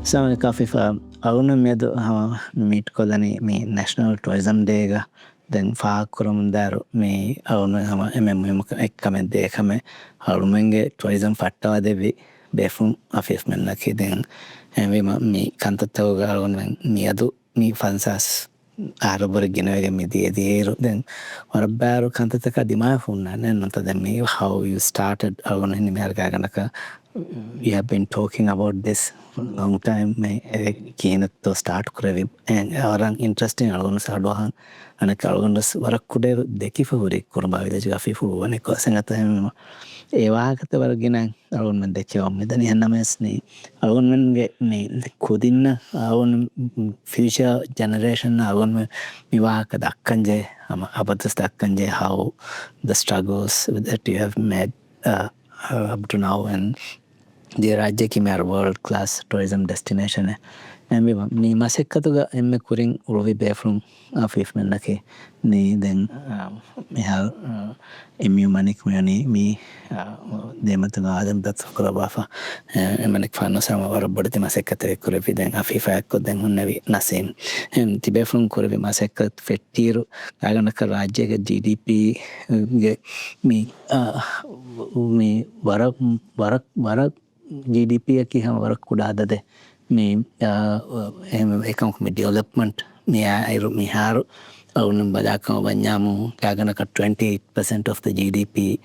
Sama kafi fa awuna medu meet kodani me national tourism day ga then fa kurum daru me awuna hama mm ekkame dekame halumenge tourism fattawa devi befum afif mennaki then envima me kantattaw ga awuna me adu me fansas arobor ginawege me dieru then warabaru kantataka dimaya funna nen nonta then me how you started awuna ni merga ganaka we have been talking about this for a long time. मैं किन तो start करे भी orang interesting algon साडवाहं अने algon रस वरक कुडे देखी फुरी कुरबा विदे जगह फिफु अने कोसेंग आता है मैं एवाह करते वरक गिना algon में देखे ओम्मे दनी है नमेस नहीं algon में मैं खुदिन ना algon future generation algon में विवाह का दक्कंजे हम अबतस दक्कंजे how the struggles that you have made up to now and the राज्य की मेरा world class tourism destination है एम भी नी मासिक का तो का एम में कुरिंग उड़वी बेफ्रूम आफिफ में नके नी दें मिहाल एम्यू मनिक में नी मी देमत का आदम दत्त करा बाफा मनिक फानो सामा वार बढ़ते मासिक का तेरे कुरे भी दें आफिफ है को दें उन्हें भी नसीम ती बेफ्रूम कुरे भी मासिक का फेटीरो कागन नकर राज्य के जीडीपी के मी वरक वरक वरक GDP की हम वर्क कुड़ा दे में एकाउंट में डेवलपमेंट में आयरो में हार और उन बजा का बन्यामु क्या करना का 28% of the GDP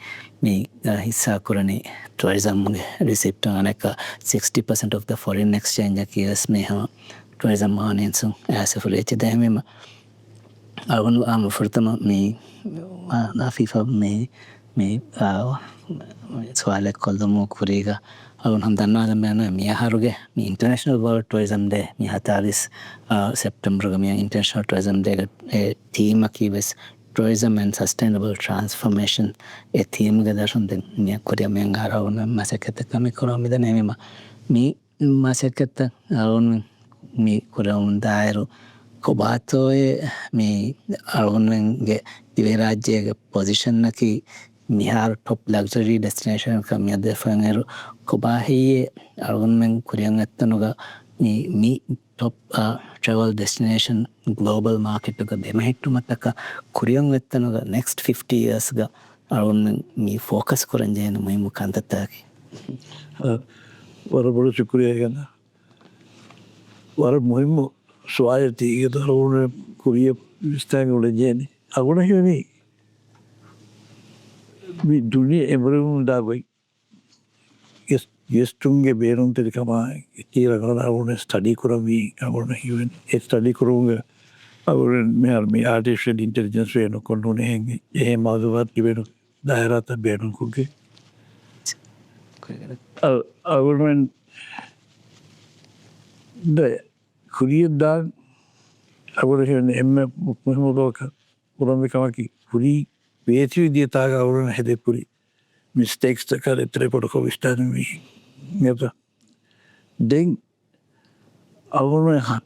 में हिस्सा करने टूरिज्म रिसिप्ट आने का 60% of the foreign exchange की इसमें हम टूरिज्म आने सो ऐसे फुलेचे दे में और आम फुर्तमा में नाफीफा में सवाल कॉलमो करेगा और हम दाना जमेना मिया हारुगे मी इंटरनेशनल वर्ल्ड टूरिज्म डे मी हतारिस सितंबर में इंटरनेशनल टूरिज्म डे ए थीम की बस tourism and sustainable transformation A theme के दर्शन दिन मिया कोरिया में गारा और मसकत कमी करो मिदा नहीं मी मसकत और मी कोरिया उन दायरो को बात हो मी और उनके दिवे राज्य के पोजीशन न की मिहार टॉप लग्जरी डेस्टिनेशन का मिया देफंगेरो को बाही अरुण में कुरियंग एत्तनुगा मी top travel destination global market का बेमहिट्टु मतका कुरियंग एत्तनुगा नेक्स्ट 50 years गा अरुण में मी फोकस करंजे न मैं मुकांतता की बड़ा शुक्रिया है ना बड़ा मुहिम स्वाय थी कि तो अरुण कुरिय स्टैंग उड़े जेने अरुण ही नहीं मी दुनिया एवरेम दावई Gestunge berum te kama kira kana awone study kurami awone hiwen study kurunga awone me artificial intelligence we no konune henge e maduvat kibenu daira ta benu kuge awone de kuriya da awone hiwen emme muhimu ka kurami kama ki kuri beeti diye ta ga awone hede kuri mistakes ta kare tre por ko istanu mi Neta. Den awone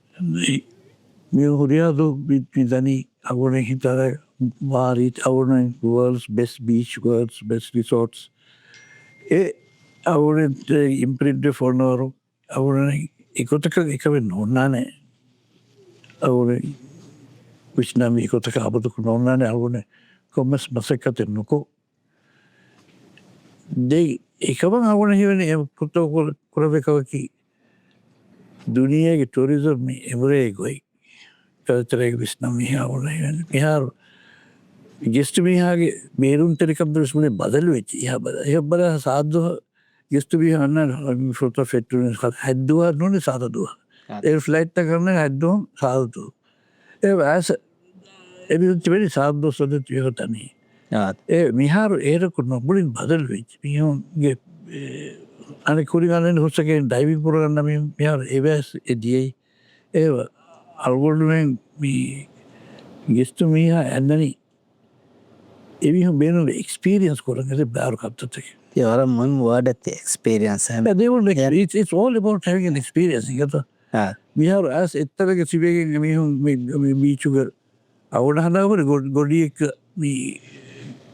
mi horia do bidani awone hitara varit awone world's best beach world's best resorts awone imprint for noro awone ikotaka ikabe nonane awone vishnami ikotaka abadu nonane awone commerce masakate nuko de ikaban awone hiwene puto kurabeka ki दुनिया के tourism में every कोई तरह के बिस्ना में यहाँ हो रहे हैं यहाँ गेस्ट भी यहाँ के मेरून तरीका पर उसमें बदल हुए यहाँ बड़ा साथ दो गेस्ट भी यहाँ ना फोटो फेटू ने साथ हैदुआ नोने साथ दो एयर फ्लाइट तक करने हैदुआ साथ दो ऐसा अभी तो चीज़ साथ दो सोते तो ये होता नहीं मिहार एयर को नॉर्मली बदल हुए यहाँ ये अने कुरी गाने हो सके डाइविंग प्रोग्राम में यार एवस एडीए एव algorithm मी गेस्ट में है एंडनी एवी हम बेनो एक्सपीरियंस करेंगे से बाहर करते थे ये वाला मन वर्ड है एक्सपीरियंस है they will it's all about having an experience ये तो we have as इतना के सिवे के मी बीच उगर आवड़ हना पर गोडी एक मी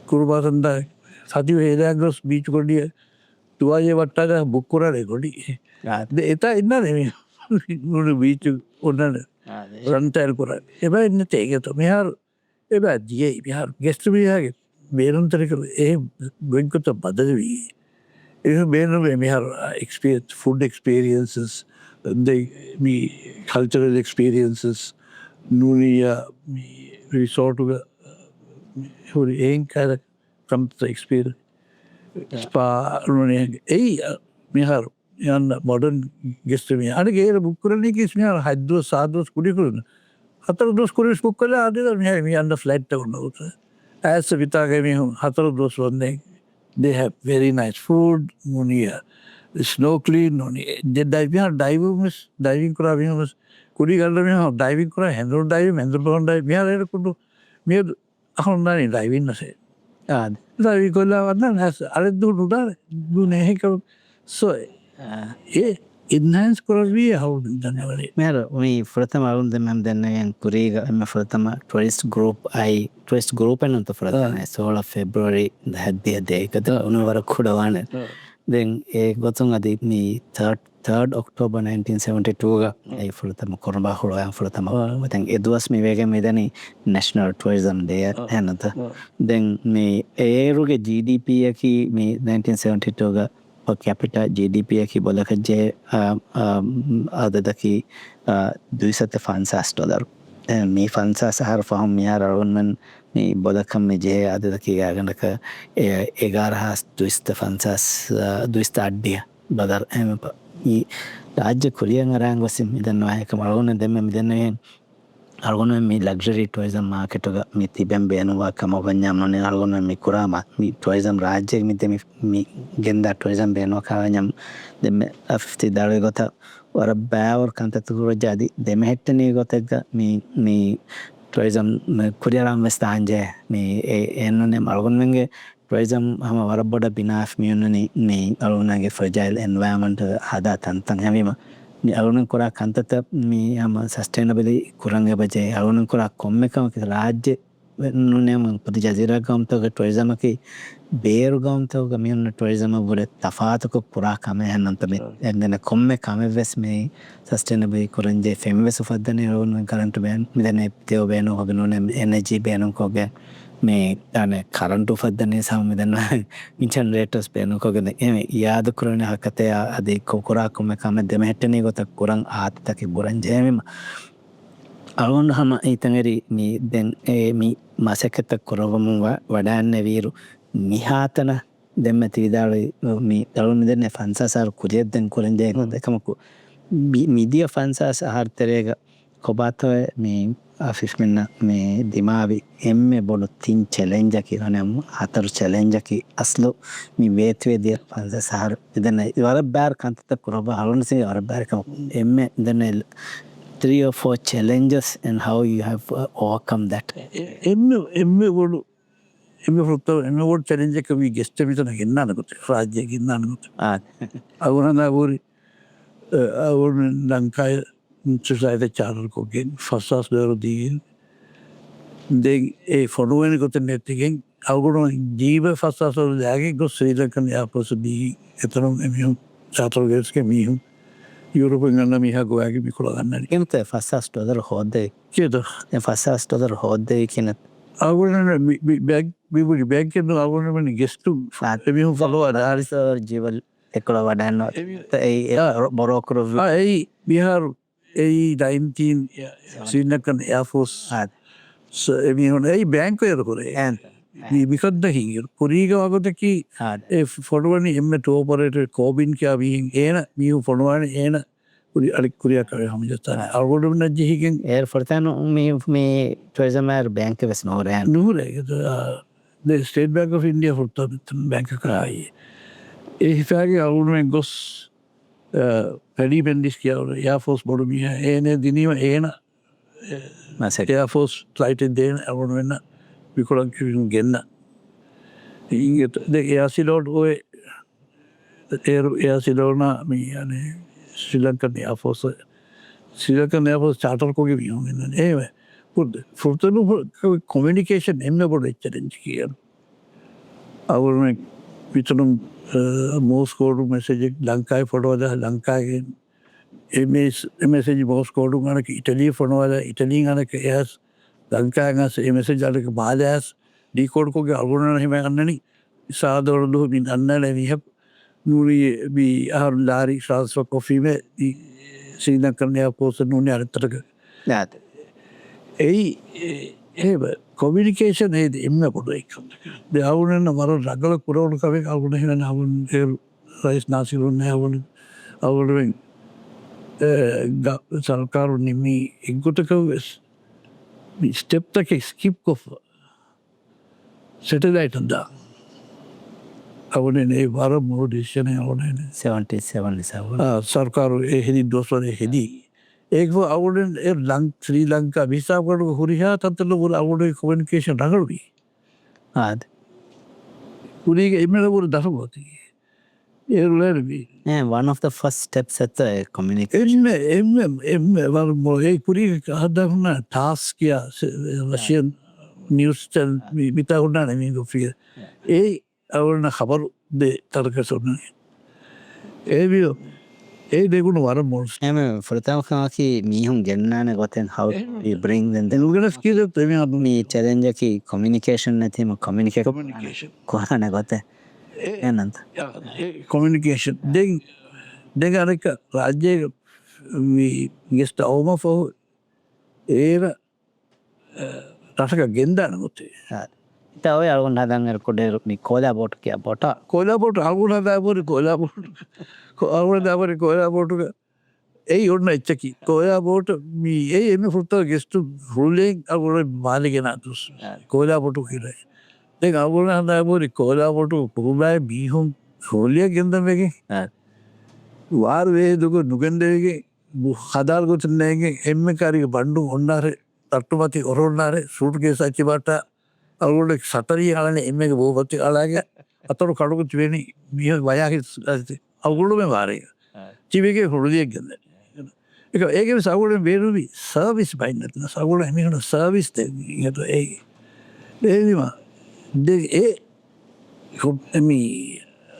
कुर्बानंदा साथी है एलागस बीच गोडी तुआ ये वट्टा का बुक करा रे गोडी इतना इतना नहीं නුන බීච ඔන්නන රන්තෑල් කොර එබයි එන්න ඒකත මෙහාර එබ දියයි මෙහාර ගෙස්ට්‍රමියගේ බේරුන්තරකර ඒ ගොයින්කොත බදද වී ඒ බේනුවේ මෙහාර food experiences me cultural experiences නූනිය රිසෝටුක හරි ඒන් කර ප්‍රම්ත එක්ස්පීර ස්පා එයි මෙහාර යන්න මොඩන් ගෙස්ටමිය අන ගේර බුක්කරන්නේ කිස්මිය හද්දුව සාදවස් කුඩිකරුණ හතර දොස් කුරිස් බුක් කල අද යන්න ෆ්ලට් වන්නවත ඇස විතාගමිහුම් හතර දොස් වන්නේ they have very nice food නූනිය ස්නෝකලී නොනි ඩයිවිං කරා විහමස් කුඩි ගල්ල මෙහ ඩයිවිං කර හැඳරු ඩයිව ඇඳර පොන්ඩයි මිහරකුටු මිය අහුන්නානි ඩයිවින්නසේ දවි කොල්ලා වන්න හැස අරදු නුඩා දුනහෙක සොය ඒ ඉන්හන්ස් කරවී හවු දන්නවලේ මෙර මේ ප්‍රථම අවුරුද්ද මම දැන්නගෙන් කුරීග එම ප්‍රථම ටුරිස්ට් ගෲප් එනන්ත ප්‍රථම 16 ಫೆಬ್ರವರಿ 17 උනවර කුඩවාන දැන් ඒ ගොතුන් අද මේ 3rd October 1972 ඒ ප්‍රථම කොරබා හොරයන් ප්‍රථම දැන් ඒ දවස් මේ වේගෙන් මෙදනි national tourism day හැනත දැන් මේ ඒරුගේ GDP යකි මේ 1972 ಗ per capita GDP යකි බලකජේ අදදකි $250 මේ ෆන්සස් හර ෆහම් මියාර අරුන්මන් මේ බොදකම් මේ ජේ අදදකි ගාගනක එගාරහස් $250 බදර් එම ಈ ರಾಜ್ಯ ಕೊರಿಯನ್ ರಂಗವಸಿಂ ಇದನ್ನು ಆಯಕ ಮಳಗನ ದೆಮ್ಮೆ ಮಿದೆನ್ನಗೆ ಅಳಗನ ಮಿ ಲಕ್ಸುರಿ ಟೂರಿಸಂ ಮಾರ್ಕೆಟ್ ಗ ಮಿ ತಿಬೆಂಬೆ ಅನುವ ಕಮ ಬನ್ಯಾಮ್ ನನೆ ಅಳಗನ ಮಿ ಕುರಾಮ ಮಿ ಟೂರಿಸಂ ರಾಜ್ಯ ಮಿ ದೆಮಿ ಮಿ ಗೆಂದ ಟೂರಿಸಂ ಬೇನೋ ಕಾವನ್ಯಂ ದೆಮ್ಮೆ $50 ಗೊತ ವರ ಬಾವರ್ ಕಂತತು ಜಾದಿ ದೆಮ್ಮೆ ಹೆಟ್ಟನಿ ಗೊತೆಗ ಮಿ ಟೂರಿಸಂ ಕೊರಿಯರಾಮ್ ವೆಸ್ತಾಂಜೆ ಮಿ ಎನ್ನನೆ ಅಳಗನಂಗೆ tourism hama warabboda binaf miyunani ni alunage fragile environment hada tantan hamima ni alunun kora kantata mi hama sustainably kurange baje alunun kora kommekam ki rajye nunem pati jazira gamta tourism ki beru gamta ga miyun tourism bure tafaat ko pura kame hananta me endene komme kame ves me sustainably kuranje femves ufaddane alunun current ban midane teo beno hogenone energy beno koge මේ අනේ current උපදන්නේ සමදන්න Incheon rates පේන කොගන එමේ යාද කරන හකතේ අදී කොකරා කොම කම දෙමෙට්ටනේ ගොත කුරන් ආත්තකි බුරන් ජේමම අලොන් හම ඊතංගරි මේ දැන් මේ මාසකත කරවම වඩන්නේ වීරු මිහාතන දෙම්මති විදාලි මේ තලොන් දෙන්නේ ෆන්සසාර කුජෙත් දැන් කරන් ජේ දෙකමකු මිදිය ෆන්සස් ආහාරතරේක කොබාතෝ මේ ආෆිස්මෙන්න මේ දිමාවි එම්මෙ බොලු තින් චැලෙන්ජ් එක කියනනම් හතර චැලෙන්ජ් එක අස්ලු මේ වේත්වේදී පන්ස සහර ඉදන වර බාර කන්තත කරව හලොන්සේ වර බාර කම එම්මෙ ඉදන 3 or 4 challenges and how you have overcome that එම්මෙ බොලු එම්මෙ ෆොටෝ එම්මෙ බොලු චැලෙන්ජ් එක වි ගෙස්ට් මිතන ගෙන්නනකොට රාජ්‍ය ගෙන්නනකොට අවුනනා වුරි අවුන ලංකාවේ society charter ko gen fasas dero digin de e fonuwen ko tenetigen algono jiba fasas so dagi go Sri Lankan airport di etanum emihum charter gets ke mihum Europe ganna miha go agi bikola ganna inte fasas dollar hodde kedo en fasas dollar hodde kinat algono bag we would bag ke no algono men guest to emihum follow aris jival ekola wadanno ei borokro ei bihar A19 Sri Lankan Air Force එමිහුණ ඒ බෑංකයද කොරේ විකද්ද හිඟ කුරීග වගතකි ෆොඩුවනි එම ටෝපරට කෝබින් කයාවීන් ඒන මියු ෆොඩුවන ඒන අලි කුරිය කර හමජස්ථාන අල්ගොඩම නජ්ජහිකෙන් ඒ ෆොර්තන මේ ටුවරිසමර් බෑංක වෙස් නොරෑ නුහර state bank of India ෆොර්තා බැංක කරායි ඒ හිතාගේ අලුනුවෙන් ගොස් පැඩි පෙන්ඩිස් කියවල යාෆෝස් බොඩු මිහ ඒන දිනීම ඒන යාෆෝස් ලයිටෙන් දේන ඇවුණු වෙන්න විකොළන් කිරින් ගෙන්න්න ඉගත එයාසිලෝඩ් ඔය එයාසිලෝන මේ අනේ ශ්‍රී ලංකන් යාෆෝස් ශ්‍රී ලංකන් යාෆෝස් චාටර්කෝගේ විහුන්න ඒව ෆෘතනු කොමිනිකේෂන් එන්න බොඩ එච්චරෙන්ච් කියන අවුරුණ විතනුම් මෝස්කෝඩු මෙසේජෙක් ලංකායි ෆොටෝද ලංකාගෙන් මෙසේජ් බෝස් කෝඩු ගනක ඉටලිය ෆොනවල ඉටලින් ගනක එහස් ලංකාගස එමසේජ් අලක බාලයස් ඩීකෝඩ්කෝගේ අගුණන හිමගන්නන සාදවරදුහ බින් අන්න ලැවිහ නූරී අහරු ලාරි ශාස්ව කොෆීම සීදන් කරනය පෝස නූනය අරතරක නැත එයි ඒ කොමිනිකේෂන් ඒද එන්න පොඩ එක් අවුනන්න මර රගල පුරවුණු කවේ අගුණ හින හවුන් රයිස් නාසිරුන්න හවුන අවුරුවෙන් සල්කාරු නිමි එක්ගොතකවෙස් ස්ටෙප්තක ස්කිප් කොෆ සෙටලයිටන්දා අවුනේ වර මුරු දේශනය අවුනන 77 සර්කාරු එහෙදි දොස්වරය හෙදී ඒක අවුඩෙන් ශ්‍රී ලංකා විසාකට හුරිහා තත්තල පුර අවුඩ කොමිනිකේෂන් රගරුවී ආද පුරේග එමලපුර දසගෝති ඒරුලැරබී one of the first steps at the communication ඒ පුරී හදන්න ටාස්කයා රශයන් නිියස්ටල් මිතාහුන්නා නැමී ගොෆිය ඒ අවුන හබරු දෙ තරක සොන්න ඒවියෝ ඒ දෙකුණු වර මොල්ස් එම ෆෘතාවකාකි මීහුන් ගෙන්න්නාන ගොතෙන් how we bring them නුගෙන ස්කීද තම මේ චැලෙන්ජකි කොමිනිකේෂන් නැතිම කොමිනිකේෂන් කොහන ගොත එනන්ත කොමිනිකේෂන් දෙගනක රාජ්‍යය ගෙස්ට අවම ෆෝ ඒර රසක ගෙන්දාන ගොත්තේ ඔය අගුන් හදන් කොඩේ කෝලා බෝට් කිය බොට කොලාපොට අගුණ දෑපොරි කොලාපොට අවුණ දෑපරි කොලාපොටුක ඒ ඔන්න එච්චකි කොයාපෝට ඒ එම ෆුත්තාව ගෙස්ටු හුල්ලෙන් අගුණ මාලිගෙන තුස් කොලාපොටු කියරයි දෙ අගුණ හදාපොරි කොලාපොටු පුරුබෑ බීහුම් හොල්ලිය ගෙන්දමගේ වාර් වේදුක නුගෙන්දවගේ හදාල්ගොතනගේ එම කාරික බණ්ඩු ඔන්නාර තට්ටුමති ඔරොන්නාර සූට්ගේ සච්චිබට අවුට සතරිය කලන එම එක බෝපත්ති අලාගේ අතරු කඩුකුත් වෙන මිය වයාහි අවුලුම වාරය චිවගේ හොරුදියක් ගන්න එක ඒක සවුල බේරුවී සර්විස් බයින්නත්න සවුල හමිකට සර්විස් ට ඒ ඒම ඒ හොටමි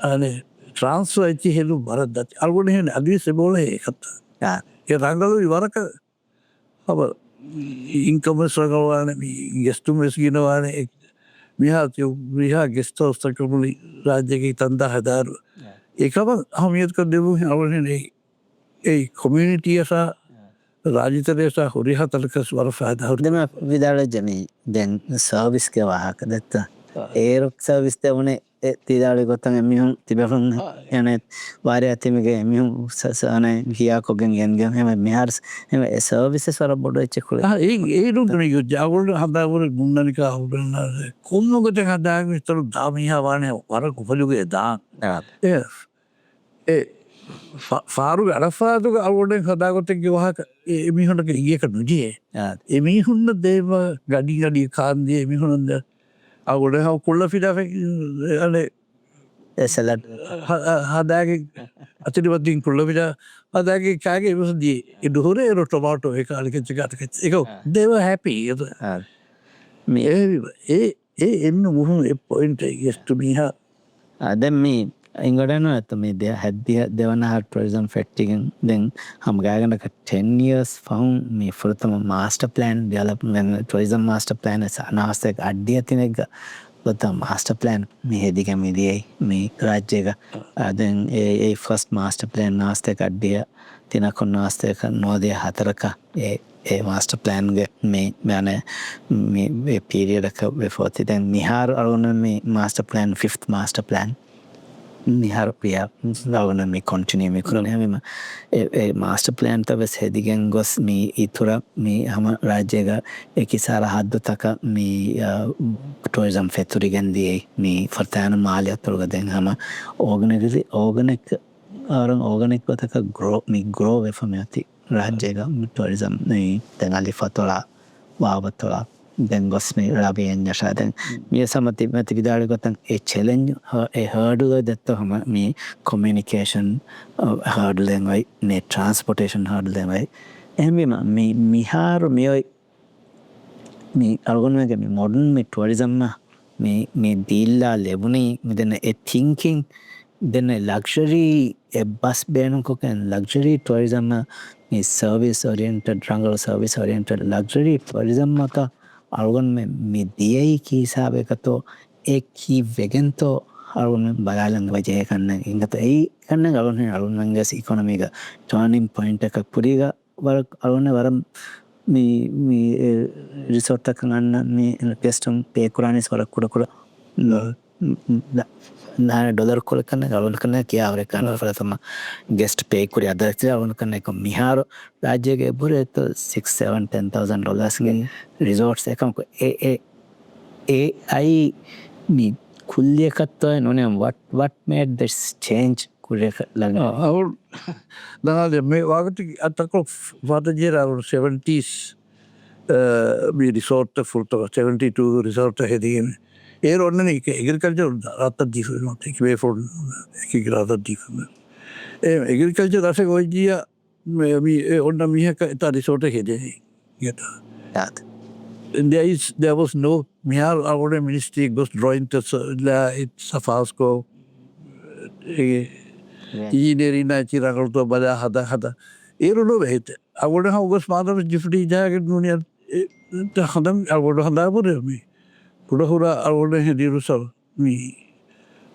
අන ට්‍රන්ස්ව ඇච්චි හෙලු බරත් දත් අල්ගුණ හෙන අදවි සබෝල ඒකත්තා ඒ රංගලු විවරක හබ ඉන්කමස් රගවාන ගෙස්ටුමස් ගෙනවාන මිහාතය විහා ගෙස්ටෝස්තකමුලි රාජ්‍යක තන්දා හදාරු ඒකම හමියත්ක දෙවූ අවුන ඒ කොමියනිටියසා රාජිතරයසා හොරිහ තලකස් වර ෑදහුදම විදාල ජමී දැන් සර්විස්ක වාහක දත්ත ඒරොක් සර්විස්ත වනේ තිදාලි ගොත්තන් එමිහුන් තිබෙරුන් යන වාරය ඇතිමගේ එමිහුන් සසන හියා කොගෙන් ගෙන්ගම් හෙම මෙහරස් එම සර්විස සර බොඩ එච්චකුල ඒරුම ජාවුල හදාවර ගුන්නනික හුඩන්න කොන්නගත හදාග විතරු දාමිහවානය වර කුපලුගේ දා ඒ ෆාරු අරෆාතුක අවුඩෙන් හදාගොතෙක් වහක එමිහුණක ඒක නොජයේ එමිහුන්න දේව ගඩි ගඩිය කාන්දිය එමිහුණන්ද අවුඩ හව කුල්ල ෆිඩ සලට හදාගේ අතිරිපත්තින් කුල්ල විට හදාගේ කාගේ වසදී ඉඩුහොරේ රොටොමාටෝ එක අලිකච්ච ගතක එක දේව හැපී ඒ එන්න මුහුණ පොයින්ට ගෙස්ට මිහා අදැම් මේ ඉංගඩන ඇත මේ දෙය හැද්දිය දෙවනහට ප්‍රරිසම් ෆෙට්ටිගෙන් දෙන් හමගාගනක 10 years ෆවුන් මේ ෆෘතම මාස්ට ප්ලෑන් ඩියලප් ටොයිසම් මාස්ට ප්ලෑන් අනාවස්තයක් අඩ්ඩිය තිනෙක් ගොත මාස්ට ප්ලෑන් මේ හෙදිකැමිදියයි මේ රාජ්‍යක අදෙන් ඒ ෆස් මාස්ට ප්ලෑන් නාස්තයක් අඩ්ඩිය තිනකොන් නාස්තයක නෝදය හතරක ඒ මාස්ට ප්ලෑන්ගේ මේ යන පීරියඩක වෙෆෝති දැන් මිහාර අරුණ මේ master plan 5th master plan නිහර ප්‍රිය ගවන මේ කොන්ටිනිය මේ කරන හැම මාස්ට ප්ලෑන් තවස් හෙදිගෙන් ගොස් මේ ඉතුර මේ හම රාජ්‍යක එකිසාර හද්දුතක මේ ටොයිසම් ෆෙතුරිගෙන්දියේ මේ ෆර්තෑන මාලය අතුරුග දෙන් හම ඕගනෙක් අරන් ඕගනෙක් වතක ග්‍රෝ වෙෆම ඇති රාජ්‍යක ටොරිසම් දැන් අලි ෆතොලා වාවතොලා දැන් ගොස් මේ රාබයෙන් යශාදැන් මිය සමති මැති විදාලගොතන් ඒ චෙලෙන්ජ් ඒ හර්ඩුව දැත්ත හම මේ කොමිනිකේෂන් හර්ඩලෙන්වයි මේ ට්‍රන්ස්පොටේෂන් හර්ඩලෙන්වයි එහම මේ මිහාරු මෙයොයි මේ අල්ගොන්වගේ මේ මොඩන් මේ ටුවරිසම්ම මේ දීල්ලා ලැබුණේ මෙදන්න ඒ තිංකින් දෙන්න ලක්ෂරී බස් බේනුකොකෙන් ලක්ෂරී ටොරිසම්ම මේ සර්විස් ඔරියන්ටඩ් රංගල සර්විස් ඔරියන්ටඩ් ලක්ෂරී ටොරිසම් එක අරුගන් මේ දියයි කීසාාවකතෝ ඒ කී වෙගෙන්තෝ අරුන් බලාලංග වජය කන්න ඉගත ඒ කන්න අරුන් අරුන්ගස් ඉකොනමික ටර්නිම් පොයින්ට එකක් පුරිග වර අරුන්න වරම් රිසෝට්ටක ගන්න මේ ගෙස්ටම් පේකුරානිස් වරක් කුඩකුඩ ඩොලර් කොල කන්න ගලුන් කන්න කියාවර කන්න ෆලතම ගෙස්ට පේකුරි අදක්ති අවුන් කන්න එක මිහාරු රාජ්‍යගේ පුර එත 6,000-10,000 ඩොලස්ගේ රිසෝට්ස් එකමක ඒ අයි මේ කුල්ලියකත්වය නොනම් what made this change කුල්ලියක ළඟ අවුල් දනාද මේ වාගට අතක වාතජේර අවුරු 70s මේ රිසෝට්ට ෆුල්තව 72 රිසෝට්ට හෙදීම ඒර ඔන්නන එක එගරිකල්චර් රත්ත දීපනොත් එක වේෆෝන් එක රත දීපන එගරිකල්චර් රස ගොජිය ඔන්න මිහක එතා රිසෝට හෙදේ යට there was no mihar our ministry was drawing to it's a falsco engineering chiragalto bada hada ඒරුණු වෙහිත අවුඩ හවගස් Matara ජිෆටි ජාගට නුනිය හදම් අවුඩ හදාපුරම පුඩහුර අවුඩ හෙදිරුසල් මී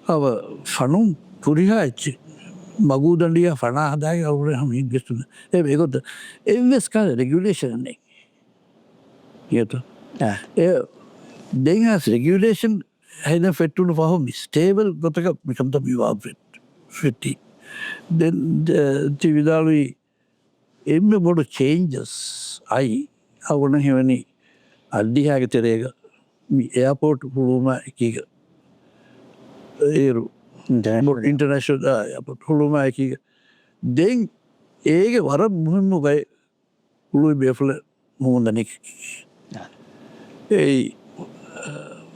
අව ෆනුම් පුරිහාච්චි මගූ දඩිය ෆනා හදාය අවුඩ හම ගෙස්තුන ඒකොත එවස් කාල රෙගුලේෂන්නේ කියත දෙහස් රෙගුලේෂන් හැන ෆෙට්ටුන පහම ස්ටේබල් ගොතක මිකම්ත විවා ෆෙට්ටි තිවිදාලී එම බොඩ චේන්ජස් අයි අවුන හෙවනි අඩ්ඩිහාග තෙරේක එයාපෝට් හුළුම එක ඒරු ඉන්ටර්නශල් හුළුම එක දෙන් ඒක වර මුහමගයි හුළුයි බේෆල හොඳනෙක් ඒ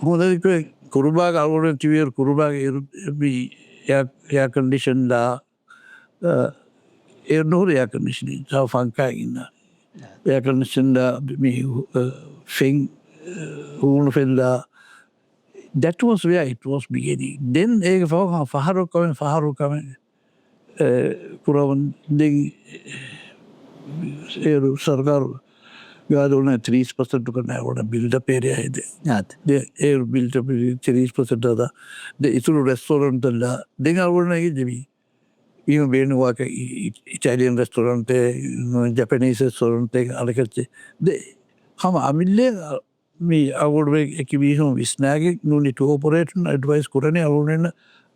හොඳක කුරුබා අවුන තිවර් කුරුබා එයා කන්ඩිෂන්ලා එනෝර යකනිශන සව ෆංකා ඉන්න යකනිෂන්ද ෆෙන් හූුණු ෆෙල්ලා that was where it was beginning then ඒක ෆහරුකම පුරවන් දෙ ඒරු සර්කාරු ගාදුන 30% කරනවට බිල්ඩ පේරය හිද ඒ බිල්ට 30% අද ඉතුරු රෙස්තෝරන්ටල්ලා දෙඟවුණගේ ජවී even වෙනුවාක ඉටලියන් රෙස්ටොරන්ටේ ජැපනීස් රෙස්ටොරන්ටේ අලකච්චේ හම අමිල්ලේ මේ අවුඩුවේ එක විහම විස්නාගේ නුනි ටෝපරේටන් අඩවයිස් කරන අවුනන්න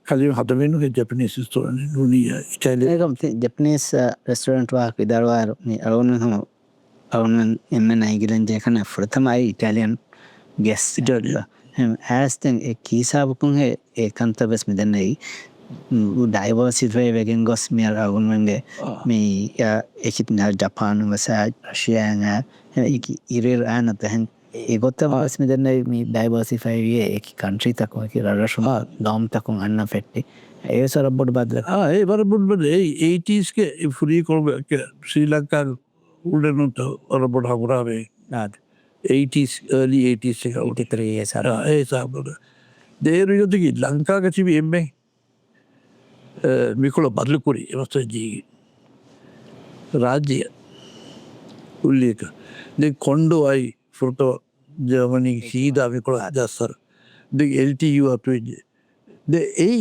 කලින් හදවෙන්න ජැපනීස් ස්තෝරන නුනිය ඉටලියකම් ජැපනීස් රෙස්ටොරන්ට් වාක් විදරවාර මේ අවුන හම අවුන් එම නයිගලන් ජයකන ෆ්‍රතමයි ඉටලියන් ගෙස් ඩල්ල ඇස්තෙන් කීසාාවකුන් ඒකන්ත වෙස් මෙදන්නයි ඩයිවර්සිටේ වෙගෙන් ගොස් මියල් අවුන්වන්ගේ මේ එකත් නල් ජපානු වසා රශයන ඉරර් ඇනතහැන් ඒගොත්ත වස් මෙදන්න මේ ඩයිවර්සිෆයිවිය එක කන්ට්‍රී තකුවකි රශම ගම් තකුන් අන්න ෆෙට්ටි ඒ සරබොඩ බදල ඒ බරබුඩ්බද ඒටස්ක ෆරී කොල්ග ශ්‍රී ලංකා උඩනුත් ඔරබොඩ හමුරාවේ නාද 80s early 80s 83 සර ඒ සාබොඩ දේරුයොතකි ලංකාගචිවි එම්මේ මිකොල බදලකුරි එවස්තජී රාජ්‍යය උල්ලියක දෙ කොන්්ඩෝ අයි ෆෘතව ජර්මනී සීදා මිකොළ ජස්සර දෙ LTU අපේජ ඒ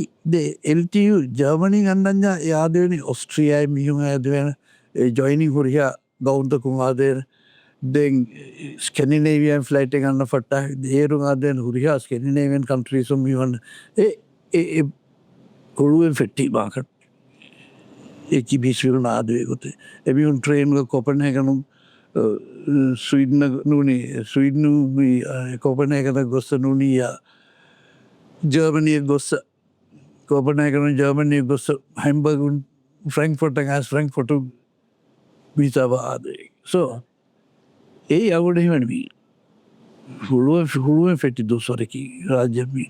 LTU ජර්මනී ගන්නඥා යාදවනි ඔස්ට්‍රියයි මිහුම ඇදවෙන ජොයිනිින් හොරියා ගෞන්තකුන් ආදේන දෙන් ස්කැනිනේවියන් ෆ්ලයිට ගන්න ෆට දේරු ආදයන් හුරිහා ස්කැනිනේවන් කන්ට්‍රීසුම් මිවන්න ඒ කොළුවෙන් ෆෙට්ටි මාකට ඒකි බිස්විරුණ ආදයකොත එබිුන් ට්‍රේන්ග කොපන හැකනුම් ස්විඩ්න නුනේ ස්විඩ්නු කොපනයකත ගොස්ස නුනීය ජර්මණය ගොස්ස කොපනයකන ජර්මණය ගොස්ස හැම්බගුන් ෆ්‍රැන්ක්ෆොට ඇස් ෆ්‍රැන්ක්ෆොට විසාව ආදය සෝ ඒ අවුඩහිවනවී හුළුවෙන් ෆෙටි දුස්වරකි රාජ්‍යමී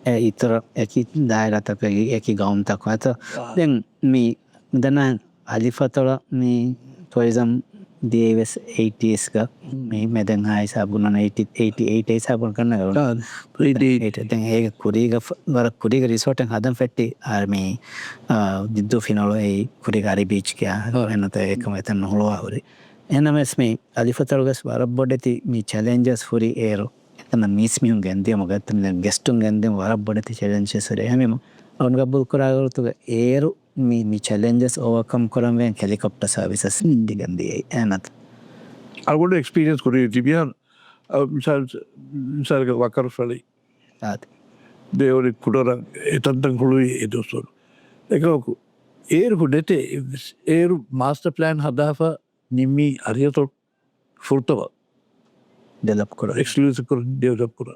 ඉතර ඇකි දායරතක ඇකි ගෞන්තක් ඇත දැන් මේ දන්න අලිෆතොල මේ ටොයිසම් DAS 80s ga මේ මෙදන් හයි සාබුණන 88 සාබුණ කරන්න ගවුණ දැන් ඒක කුරීග වර කුරිග රිසෝටන් හදම් ෆෙට්ටි ආර්මී දිද්දු ෆිනොලෝ ඒ කුරිග අරි බීච් කියා එනත ඒකම එතන් හොලොවවරි එනමස් මේ අලිෆතරුගස් වරබ්බොඩති මේ චැලෙන්ජස් ෆුරි ඒරෝ එතන මිස්මියුන් ගැන්දියම ගත්තම ගෙස්ටුන් ගැන්දියම වරබ්බොඩති චැලෙන්ජස් ෆුරි හැමෙම අවුන් ගබ්බුල් කරාගරුතුග ඒරු මේ චැලෙන්ජස් ඕවර්කම් කරම්වෙන් හෙලිකොප්ටර් සර්විසස් දිගන්දියයි එනත algo de experience con el tibial misal wakar fali de ore kudara etantan khului edosor eko ku dete master plan hadafa nimmi ariyato furtava develop kora exclusive kora develop kora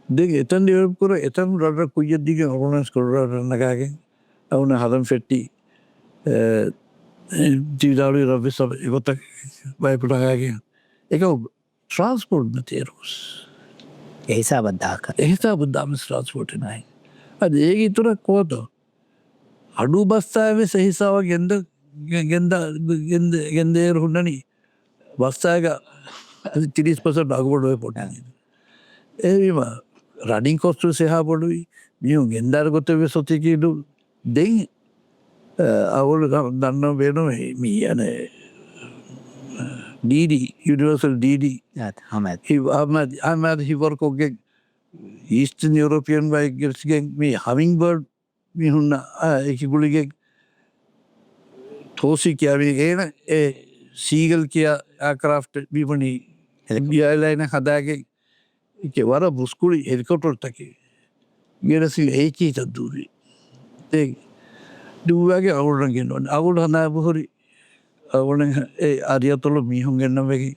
de etan develop kora etan rara kuyya dige organize kora nagage avuna hadam fetti ජීවිතාවලි රවිසම ඉවත බයිපුටාගේ එක transport මතේරුස් එහිසා බද්ධාක එහිසා බුද්ධාම transport නයි අද ඒක ඉතුර කෝත අඩු බස්ථාව සහිසාව ගෙන්දේර හුන්නනි බස්ථායක 30% අගුබඩුව පොට ඒම රඩින් කොස්ටු සහා පොඩුයි මියු ගෙන්දාර ගොතව සොතිකීඩු දෙයි අවුල දන්න වෙන මී යන DD Universal DD Ahmad he work okay Eastern European by getting me hummingbird me hunna ekigulige thosi kiya me ena seagull kiya aircraft bipani airline hadage ke wara buskuli helicopter take gerasi eki taduri te දුවගේ අවුලන් ගෙන්වන්න අවුල හඳා බොහොරි අවුලන් අරියතොල මිහුන් ගෙන්නවගේ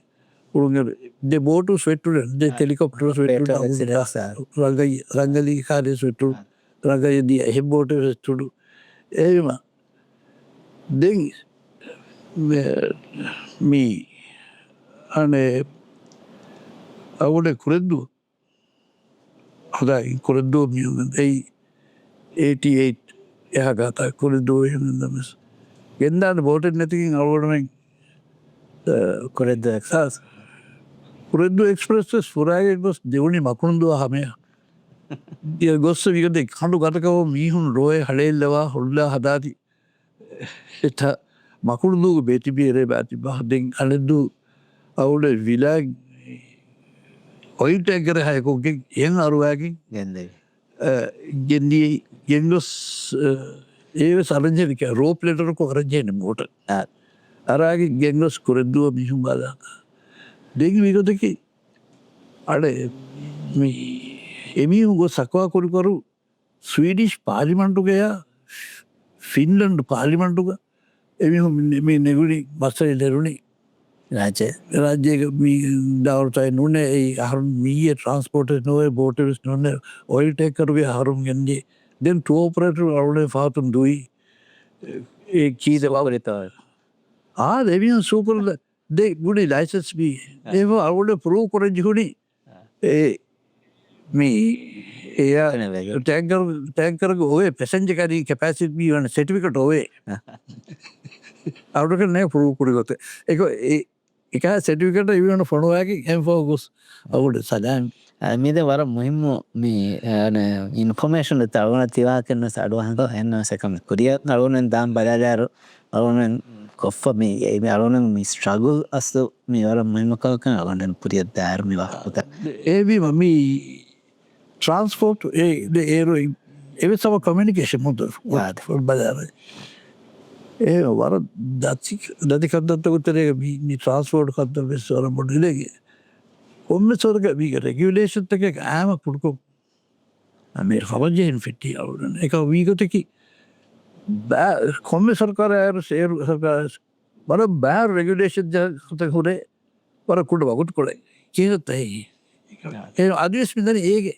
උළුන්ගේ de boat sweater de helicopter sweater රංගලි කාර්ය sweater රංගයේදී හෙබ්බෝට sweater එහෙම දෙන් මේ අනේ අවුල කුරෙද්දු හදායි කුරෙද්දු මිහුන් 88 එහගත කුරදෝයමදමස් ගෙන්දාන්න බෝටට නැතිකින් අවුවටමෙන් කොරෙද්ද access කුරෙද්දු express ෆුරාගේ ගොස් දෙවුණි මකුණුදුව හමය දිය ගොස්ස විකදේ කණඩු ගතකව මීහුන් රෝය හලෙල්ලවා හොල්ලා හදාති එත මකුණුදුව බේතිබියරේ බෑති බහදෙන් අලෙද්දු අවුල විලා ඔයිටැකර හයකොගෙන් එන් අරුවෑකින් ගැන්දේ ගෙන්දී ගෙන්ගොස් ඒ සරජනික රෝප්ලෙටරක රජයන මෝට අරගේ ගෙන්ගොස් කොරෙද්දුව මිහුම් බාදා දෙග විගතකි අඩ එමිහු ගො සකවා කොරිකරු ස්වීඩිෂ් පාලිමන්ටුකයා ෆින්ලන්ඩ් පාලිමන්ටුක එමිහු මේ නෙගුණි බස්සල දෙරුණි රාජ්‍යක දවරතයි නොනේ අහරු මීය ට්‍රන්ස්පෝර්ට් නොවේ බෝටස් නොන්න ඔයිල්ටෙක්කරුගේ හරුම් ගෙන්ගේ දෙන් ටෝපරට අවුලේ පාතුම් දුයි ඒ චීද වගරතව දෙවියන් සූපරද දෙ ගුණි ලයිසස් බී ඒව අවුල පරූ කොරජිහුණි ඒ මේ ඒ ටැන්කරක ඔවේ පැසෙන්ජකරී කැපැසිට් බී වන සෙටිෆිකට ඔවේ අවුට නෑ පරූ කුරිගොත එක සෙටිෆිකට ඉවන ෆොනුවගේ හැම්ෆෝගුස් අවුට සදාම් මීද වර මුහිම්ම මේ ඉන්ෆෝමේෂන් තවන තිවා කරන සඩුවහන්ක එන්න සැකම කුරිය අරුණෙන් දාම් බලාජාරු අරුණෙන් කොෆ්ෆ මේ ඒ අරුණෙන් මේ ස්ට්‍රගල් අස්තු මේ වර මුහිමකවකන අරුණෙන් පුරිය ධර්මිවා ඒවීම මේ ට්‍රන්ස්පෝර්ට් ඒරු එව සම කමියනිකේෂන් මුද බදාර ඒ වර දතිකත්දත්ත උත්තරේ ට්‍රන්ස්පෝර්ට් කත්ත වෙස්වර මොඩිලගේ ඔන්න සොරක වීක රෙගියුලේෂන් එක ෑම පුඩුකො මේ හවජයෙන් ෆිට්ටි අවුරන එක වීගතකි කොම්ම සරකාර ඇර සේරු සරකාර බර බෑ රෙගුලේෂන් ජත හොරේ වර කුඩ වකුට කොළේ කියතයි ඒ අදිස් මිදන ඒගේ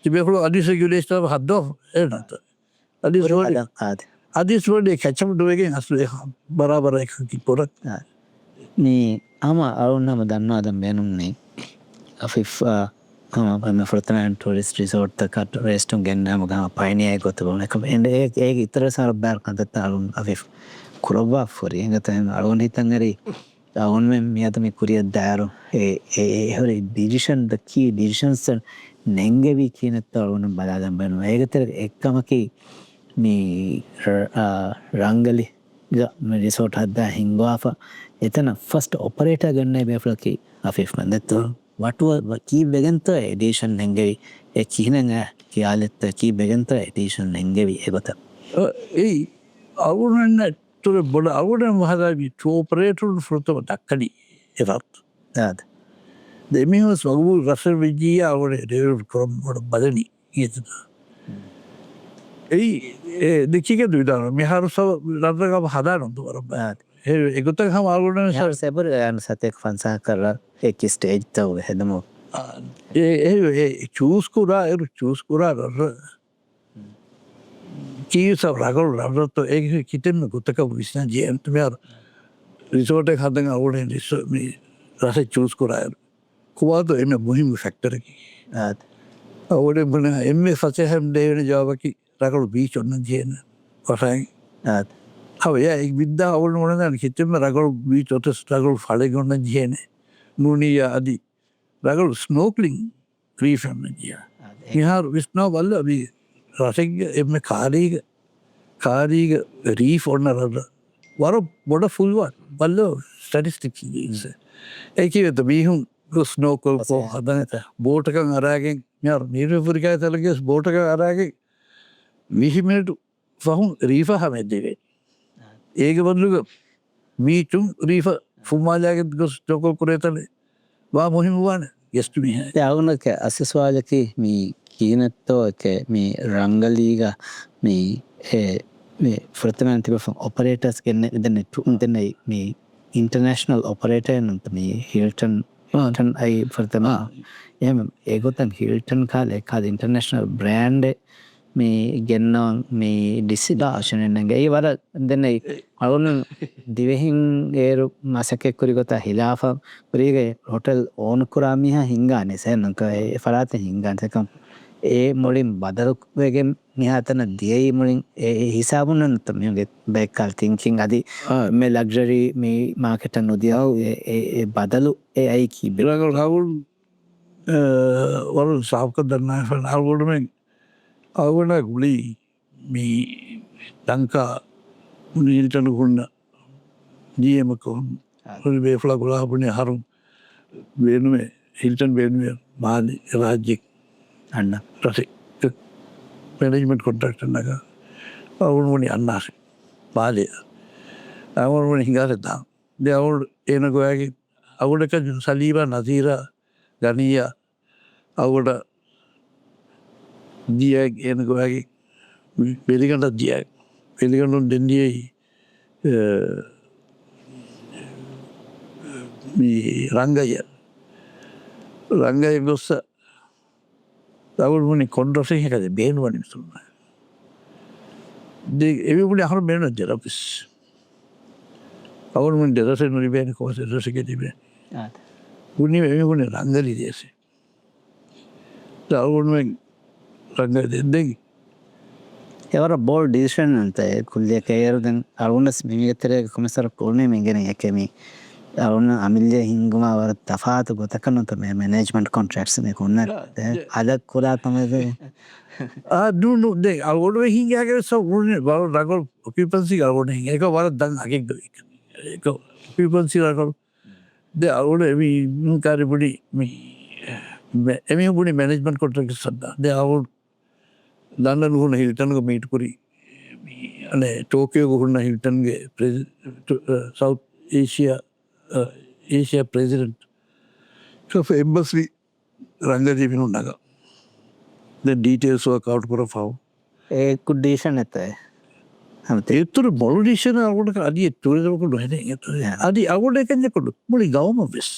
තිබෙහුළු අදිස රෙගුලේෂන් හද්දෝ එනත අදිස්වලේ කැචම් දුවගෙන් අස්ලේ බරාබර එකකි පොරක් මේ අම අරුන්නම දන්නවාදම් බැනුන්නේ අෆිෆ් ෆෘතනන් ටොරිස්ට රිසෝට් කට රේස්ටුම් ගෙන්න්නම ගම පයිනය ගොතබන එක ඒ ඉතර සර බෑර් කදත අරුන් අෆිෆ් කුරබා ෆොරි ගත අරුන් හිතන්ගරි අවුන් මියත මේ කුරිය දාරු හොරි ඩිසිෂන් ද කී ඩිසිෂන්ස් නෙංගෙවි කියනත් අවුන බලාදම් බැනවා ඒකතර එක්කමකි මේ රංගලි රිසෝට් හද්දා හිංගවාප එතන ෆස්ට ඔපරේට ගන්න බේෆලකි අෆිෆ් මන්දත්තු වටුව කී බෙගන්ත එඩිෂන් නෙංගෙවි කියනඟ කියාලෙත්ත කී බෙගන්ත එඩිෂන් නෙංගෙවි එගොත ඒ අවුනන්න තුර බොඩ අවුන මහදාවී ටෝපරේටුන් ෘතව දක්කඩි එරත් දෙමිහස් වගු රස විජී අවුන දෙවරු කරම්මට බදනී ඒතද ඒ දෙකික දුවිදාන මෙහරු සව රත්ගම හදා නොතු වරම එගොත හම අවුන සැබර යන සතෙක් පන්සා කරලා එක් ස්ටේජ් තව හෙදමු ඒ චූස්කුරා එරු චූස්කුරා රස කීස රගල් රට ඒ කිතෙන්ම ගොතක විශ්න ජයන්තමයාර රිසෝට හදන් අවුනෙන් රස චූස්කුරායර කුවාද එන්න මුහිම ෆැක්ටරකි අවුඩ බන එම සචහැම් දේවන ජාවකි රකළු බීච් ඔන්න ජයන වසයි හවය එක් විද්‍යා අවුල මොනද හිතෙම රගල් බීච් ඔත රගල් ඵලගොන්න ජයන නුනීය අදී රගල් ස්නෝකලින් ක්‍රීෆම්න ජය හිහාර විස්්නාව බල්ල බී රසෙක් එම කාරීග රීෆ් ඔන්න රද වර බොඩ ෆුල්වත් බල්ලෝ ස්ටටිස්ටික් ඒක වෙත බීහුම් ස්නෝකල් පෝ හදනත බෝටකන් අරාගෙන් නිර්පුරිකා තලගෙස් බෝටක අරාගේ විහිමට පහුම් රීෆ හමැදවේ ඒක බදලුක මීටුම් රීෆ ෆුම්මාජාගෙත් ගොස් ටොකල් කරේතලේ වා මොහිමවාන ගෙස්ටුමිහ අවුනක අසස්වාලකි මී කියනත්තෝ එක මේ රංගලීග මේ ෆෘතමන් තිබ ඔපරේටර්ස් ගෙන්න දෙන්න මේ ඉන්ටර්නේශනල් ඔපරේටර් නත මේ හිල්ටන් අයි ෆෘතම එම ඒගොතන් හිල්ටන් කාල එකාද ඉන්ටර්නේශනල් බ්‍රෑන්ඩ් මේ ගෙන්නවා මේ ඩිසිඩා ආශනයනගේ ඒ වර දෙන්න අවුන දිවෙහින් ඒරු මසකෙක්කුරි ගොත හිලාාව පුරීගේ හොටල් ඕන කුරාමිහ හිංගා නිසෑනක ෆරාත හිංගන්සකම් ඒ මුලින් බදරුක්වගෙන් නිහතන දියයි මුලින් හිසාබුන්නනත මේගේ බැක්කල් තිංකින් අදි මේ ලක්ජරී මේ මාකෙට නොදියාව බදලු ඒ අයි කී බිරගල් හවුල් වරු සාප්ක දන්නා ෆල් අවුඩුමෙන් අවුන ගුලි මේ ලංකා නිල්ටනකුන්න ජියමකොන් හොල් බේෆලා ගුලාපුනේ හරුම් වෙනුවේ හිල්ටන් වෙනුවේ මාලි රාජ්‍යෙක් අන්න රසේ මැනේජ්මන්ට් කොන්ට්‍රැක්ටර් නග අවුනුවනි අන්නාසේ බාලය අවුනුවනි හිඟාසෙතා දෙ අවුල් එන ගොයාගේ අවුඩක සලීබ නසීර ගනීය අවුඩ දියක් එන ගොයාගේ පිළිගන්නත් දියක් පිළිගන්නුන් දෙන්දියයි රංගය ගොස්ස අවුල්මුණනි කොන්ඩ්‍රසයකද බේනුවන මිසුන්න එවිපුලි අහර බේන ජරපිස් අවුල්මුන් දෙදස නොරිබේන කෝස රසක තිබේ පුුණි එමිකුණ රංගලි දේශේ අවුනුවෙන් රංග දෙදෙකි එවර බෝල් ඩිෂන් අන්ත කුල්ලිය කේරුදන් අරුණස් මිමිගතරය කොමසර පුර්ණය මෙගෙන එකමි අවුන අමිල්ලිය හිංගුම වර තෆාතු ගොතකනොත මේ මැනේජ්මන්ට් කොන්ට්‍රක්ස් මේ කොන්න අදක් කොරා තමද දුන්නු දෙ අවුඩුව හිංගයාගේ සවුණ බව රගල් ඔකිපන්සි අවුණ එක වර දන් අගෙක් එක පිපන්සි රකල් දෙ අවුඩ එමි කාරිපුඩි එමි පුුණි මැනේජ්මන්ට් කොට්‍රක් සද්දා දෙ අවුල් දන්න හුණ හිල්ටනක මීටකුරි අනේ ටෝකයෝ හුන්න හිල්ටන්ගේ සෞ් ඒෂයා ප්‍රෙසිඩන්ට් එම්බස්ලි රංගජීවිනු නග ඩීටේල්ස්ව කවට් කර ෆව් ඒ කුඩ්ඩේෂන් ඇත ඒතුර මොලඩිෂන අවට අදිය තුරදක නොහැන අදි අවුඩ එකෙකොඩු මුලි ගවම වෙස්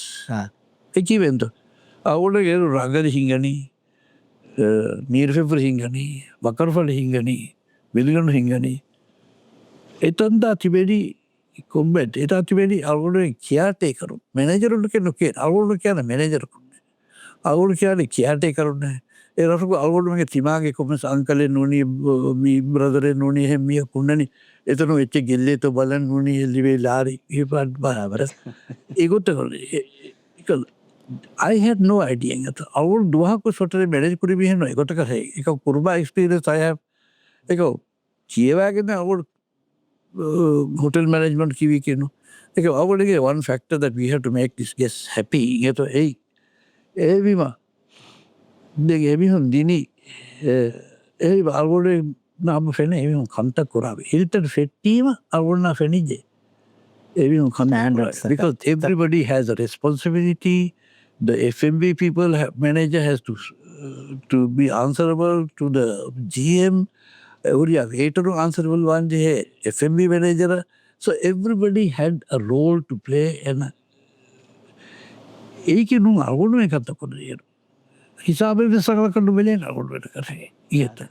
එකීවෙන්ද අවුඩ ගේරු රංගද හිංගනී නීර්ෆෙපර හිංගනී වකරෆල හිංගනී විදිගනු හිංගනී එතන්දා තිබෙඩි කොම්බෙට් එත අතිවෙනි අවුලුවෙන් කියාටේ කරු මැනජරුල්ල නොකේ අවුලු කියන මැනජරකුන්න අවුලු කියන කියාටේ කරුන්න ඒ රටක අල්ගොඩමගේ තිමාගේ කොමස් අංකලේ නුනී මී බ්‍රදරේ නුනී හෙමිය කුන්නනි එතන වෙච්ච ගෙල්ලේත බලන් නුනී එල්ලිවේ ලාරි ඒපත් බරබර ඒගොත කළ I had no idea. අවුල් 2ක සොටේ මැනේජ් කුරි බිහෙන ඒකට කරේ. ඒක කුරුබා එක්ස්පීරියන්ස් I have. ඒක කියවාගෙන අවුල් hotel management කිවි කියනවා. ඒක අවුලගේ one factor that we have to make this guest happy. ඒක ඒ විම දෙක එමිහුන් දිනි ඒ අවුලේ නාම ෆෙන එමිහුන් කන්ටක් කරාවේ. Hilton ෆෙට්ටීම අවුල්නා ෆෙනිජේ. Everyone because everybody has a responsibility. The FMB people manager has to be answerable to the GM. Waiter answerable one day FMB manager. So everybody had a role to play and ඒකේ නුන් අරගොඩු එකක් තකොරිය. හිසාබේ විසකල කඩු බෙලෙන් අරගොඩු වෙට කරේ. ඊට.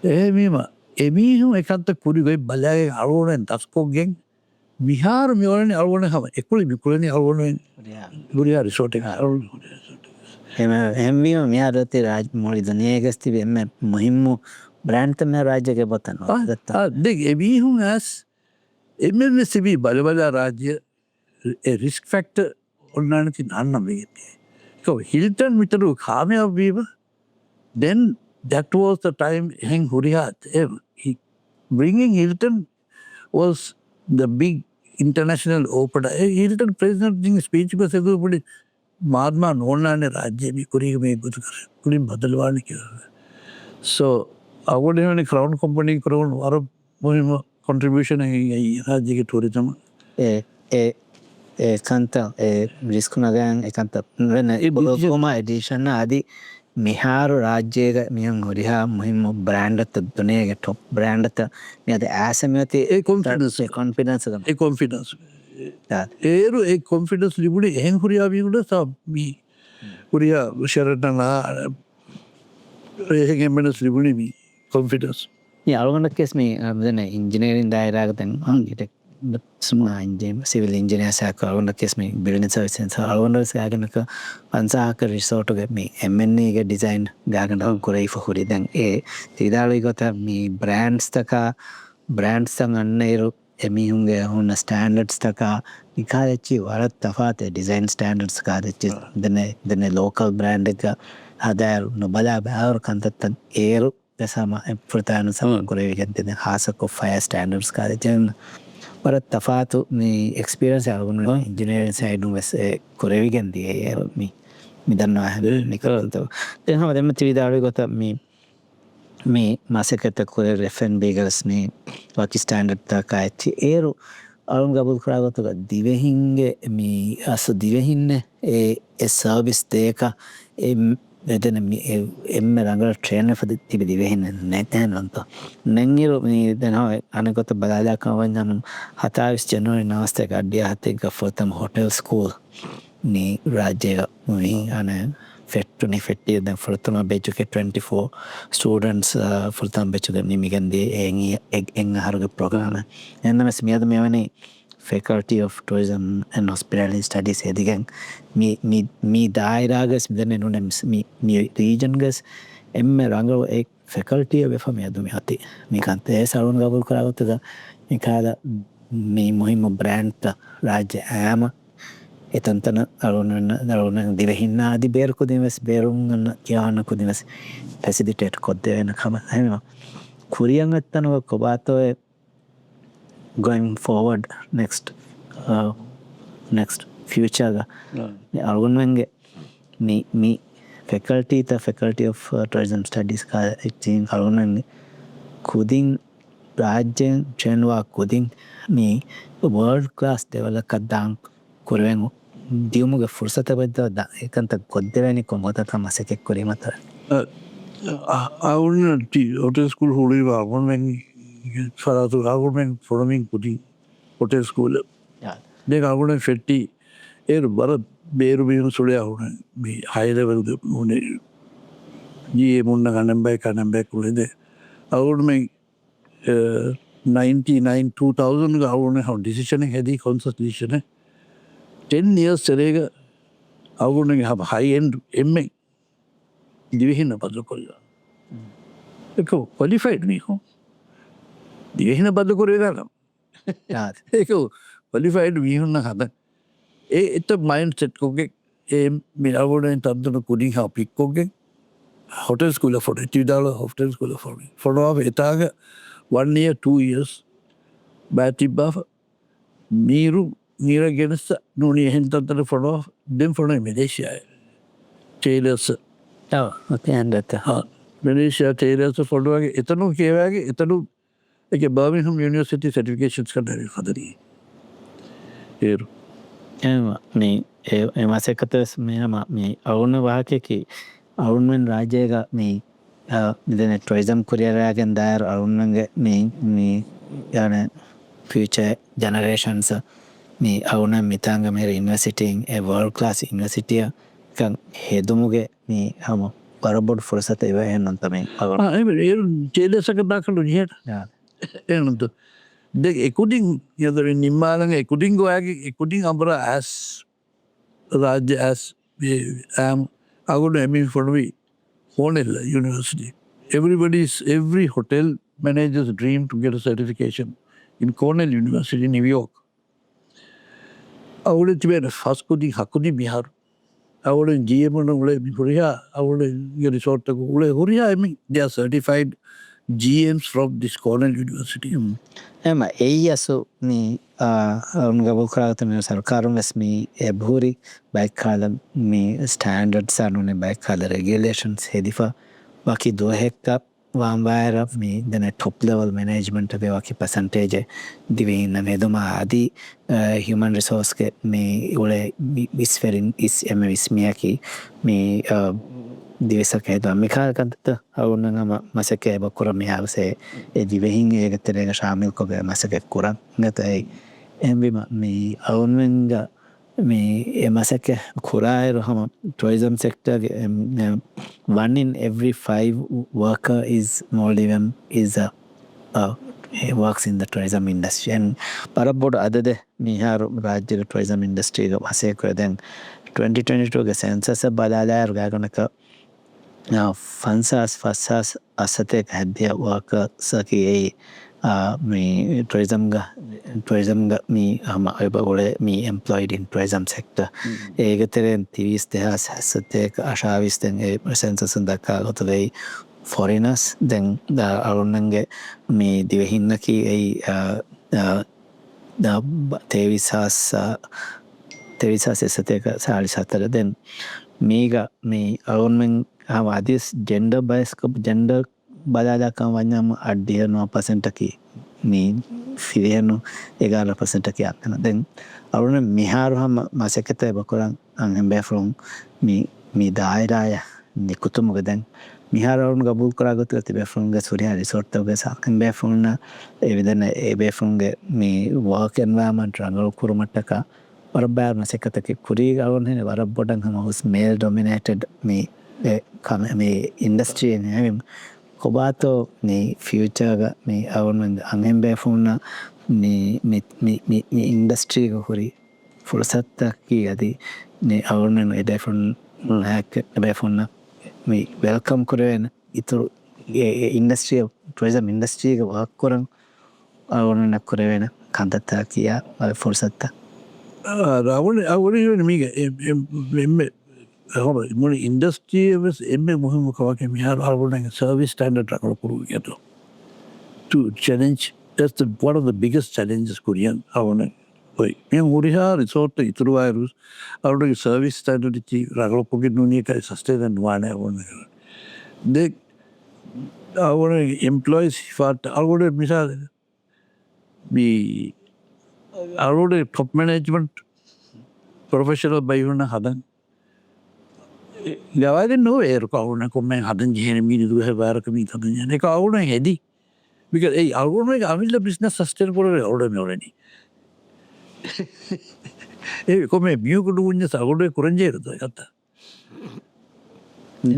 එමෙම එමිහු එකත් කුරි ගොයි බලයන් අරගොඩෙන් තස්කොගෙන් විහාර මෙවලන අල්ගොන හම එකුල මිකුලන අල්ගොන ගුරියා resort එක එම එම්වීම මෙයාරතේ රාජ් මොලිද නේගස්ති එම මුහිම්මු බ්‍රෑන්ඩ් තමයි රාජ්‍යක බතනවා දෙක එමිහු ඇස් එමෙසිබි බලබලා රාජ්‍ය රිස්ක් ෆැක්ටර් ඔන්නානති නන්න මේන්නේ හිල්ටන් මිටරු කාමයක් වීම then that was the time hang huriyat bringing Hilton was the big international opener. Hilton president speech को से कोई बड़ी महात्मा नोना ने राज्य भी कुरी में कुछ कुरी बदलवाने की so अवॉर्ड है ने क्राउन कंपनी क्राउन और मुहिम contribution है ये राज्य के tourism කන්ත රිස්ක් නගයන් එකන්ත වෙන කොම එඩිෂන් ආදී මිහාරු රාජ්‍යයක මියන් හොරිහා මුහිම බ්‍රෑන්ඩ්ත දුනියගේ ටොප් බ්‍රෑන්ඩ්ත නියද ඇසමති ඒ කොන්ෆිඩන්ස් ඒ කොන්ෆිඩන්ස් ඒරු ඒ කොන්ෆිඩන්ස් ලිබුණේ එහෙන් හොරියා විගුණ සබ්බි හොරියා ශරණනා එහෙන් මෙන්නස් ලිබුණේ මි කොන්ෆිඩන්ස් අලුගොඩ කෙස් මේ දෙන ඉංජිනේරින් දායරාගතන් හිට semua civil engineer saya kalau kes me building services alunda saya ganaka pansa ka resort ge me MNE ge design gagan kurai for huri dan e tidali gota me brands taka brands sang anneru emi hunge hon standards taka ikalechi warat tafate design standards ka dene local brand ka hadar no bala baur kantat eru dasama furtanu sam kurai ge hasa ko fire standards ka den पर तफातु मी experience आगुन engineering side नु वैसे कोरेवी गंदी है मी दन्ना है निकल तो then हम them त्रिदारी को तब मी मासे करते कोरे रेफन बेगर्स ने बाकी स्टैंडर्ड तक आए थे एरो अरुण गबुल खड़ा को तो दिवे हिंगे मी अस दिवे हिन्ने ए सर्विस देका ए එතන එම්ම රංගල ට්‍රේනර් ෆොර දිවෙ වෙන්න නැතන නන්ත නංගිරු මේ දනව අනකොත බලාලා කවන්නම් 27 ජනවාරි නවස්තක අඩිය හතෙක ෆොතම් හොටෙල් ස්කූල් නේ රාජ්‍ය මේ අන ෆෙට්ටුනි ෆෙට්ටිය දැන් ෆොතම බෙචුක 24 ස්ටුඩන්ට්ස් ෆොතම් බෙචුක නිමිගන්දී එන් අහරුගේ ප්‍රෝග්‍රෑම් එන්නම ස්මියද මෙවනේ Faculty of Tourism and Hospitality Studies edigan me dairagas midane nune me region gas emme rango ek faculty of fa me adumi hati me kante sarun gabul karagotta me kada me muhim brand ta rajya ama etantana aruna divehinna adi ber ko dimas berun kiyana ko dimas facilitate kodde wen kama hema kuriyan attanu kobato going forward next future ga argunwenge me faculty of tourism studies ka itin argunwenge kudin rajyen chenwa kudin me world class develop kadan kurwengu diumuge fursata bedda ekanta koddeveni komota tamaseke kurimata arun hotel school holi wa argunwenge faratu argument following kudi hotel school de argument fetti bar beru bihun sule ahuna me high level mune ye munna kanambe kulede argument 99 2000 ga argument how decision hedi conscious decision 10 years serega argument have high end MA දිවිහින්න බදු කොල්ලා එක qualified මිහෝ දිවිහින බදු කොරේ දනම් ඒක qualified මිහුන්න හද එත මයින් සෙට්කොගේ ඒ මිලවුඩෙන් තත්දන කුඩින් හා පික්කෝගේ hotel school for $80 hotel school for off etaga 1 year 2 years batibba niru nira genasa nuni hentantara for off them for Malaysia tailors okay and that Malaysia tailors for wage etanu kewage etanu like Birmingham University certifications kadari hadari eru මේ එමසකතස් මෙහම මේ අවුන වාහකකි අවුන්ෙන් රාජයක මේ මෙදන ටොයිසම් කුරියරයාගෙන් දායර අවුන්ගේ මේ යන ෆිච ජනරේෂන්ස මේ අවුන මිතාංග මේර ඉන්වසිටිං world class ඉන්වසිටිය හෙදුමුගේ මේ හම පරබොඩ් ෆොරසත එවහෙන්නොන්තමේ ජේලසක දාකලු නිහට එනතු දෙ එකුඩින් යදර නිම්මාලඟ එකුඩින් ගොයාගේ එකුඩින් අබර ඇස් රාජ්‍ය ඇස් ඇම් අගුඩ එමින් ෆොඩවී Cornell University. Every hotel manager's dream to get a certification in Cornell University, New York. I would have Haskudi, Hakudi Bihar. I would have GM and Huria. I would get a sort of Huria. I mean, they are certified GMs from this Cornell University. එම ඒ අසු මේ ගබල් කරාගත මේ සරකාරුම් වෙස් මේ එබහුරි bike කාල මේ standard සනුනේ bike කාල regulations හෙදිෆා වකි දුවහෙක්ක වාම්බායර මේ දන ටොප් ලෙවල් මැනේජ්මන්ට් වේ වකි පර්සන්ටේජ් දිවෙන්න මෙදුම ආදී හියුමන් රිසෝස්ගේ මේ උලේ විස්ෆෙරින් ඉස් එම විස්මියකි මේ දිවසක හෙද මිකාකන්ත අවුන්නම මසකේ බකුර මියාවසේ ඒ දිවෙහින් ඒකතරේක ශාමිල් කොගේ මසකේ කුරන් නැතයි එම්බිම මේ අවුන්වෙන්ග මේ ඒ මසකේ කුරායර හම tourism sector 1 in every 5 worker is Maldivian is works in the tourism industry and parabod adade mihar rajya tourism industry ga maseko den 2022 ge census balala gaganaka fansaas fasaas asatek hadya waka saki me tourism ga me hama ole me employed in tourism sector egeteren 30 hasatek ashawisten census ndaka gotwe foreigners then the arunange me divehinnaki da tevisas asateka 44 then mega me arunmen आदिस gender bias कब gender Bajaja का वन्यम अड्डियर 9% की मी फिरियनो 11% की आते ना दें और उन्हें मिहार हम मासेकते बकोरं अंगें बेफ्रों मी दायराया निकुतुम गदें मिहार और उनका बुक करा गया तो बेफ्रों के सूर्या रिसोर्ट तो के साथ बेफ्रों ना एविडेंट बेफ्रों के मी वर्क एनवायरनमेंट रंगल कुरुमट्टा का और बार मासेकते की कुरी का उन्हें बारब बोटंग हम उस मेल डोमिनेटेड मी මේ ඉන්ඩස්ට්‍රිය නැවීම කොබාතෝ මේ ෆියචර්ග මේ අවුන්ෙන් අඟෙන් බෑෆුන්න මේ ඉන්ඩස්ට්‍රීක හොරි ෆුරසත්තකී අදී මේ අවුන්ෙන් එඩැෆුන් හැක් බෑෆුන්න මේ වෙල්කම් කරවෙන ඉතුරු ඉන්ඩස්ට්‍රිය ටුරිසම් ඉන්ඩස්ට්‍රීක වක් කරන් අවුනක් කරවෙන කන්දත්තා කියා ෆුරසත්තා අවුන මීග industry was emme muhim kawake mihar alwunan service standard rakala kuru geto to challenge that's one of the biggest challenges Korean awunan oi men uriha resort ituru virus already service standard ti rakala poke nuni ka sustain and one awunan they awunan employees fat already misal be already top management professional bayuna hadan ගවදෙන් නොවේ කවුන කොමෙන් හදන් ජහන මිනිදු හැබාරකමී තද යන එක අවුන හෙදී වික ඒ අවුන අමිල්ල business sustain කර අවුඩ මෙවරනි ඒ කොමේ මියකුඩු උන්න සගුඩ කුරංජේරද ගත්ත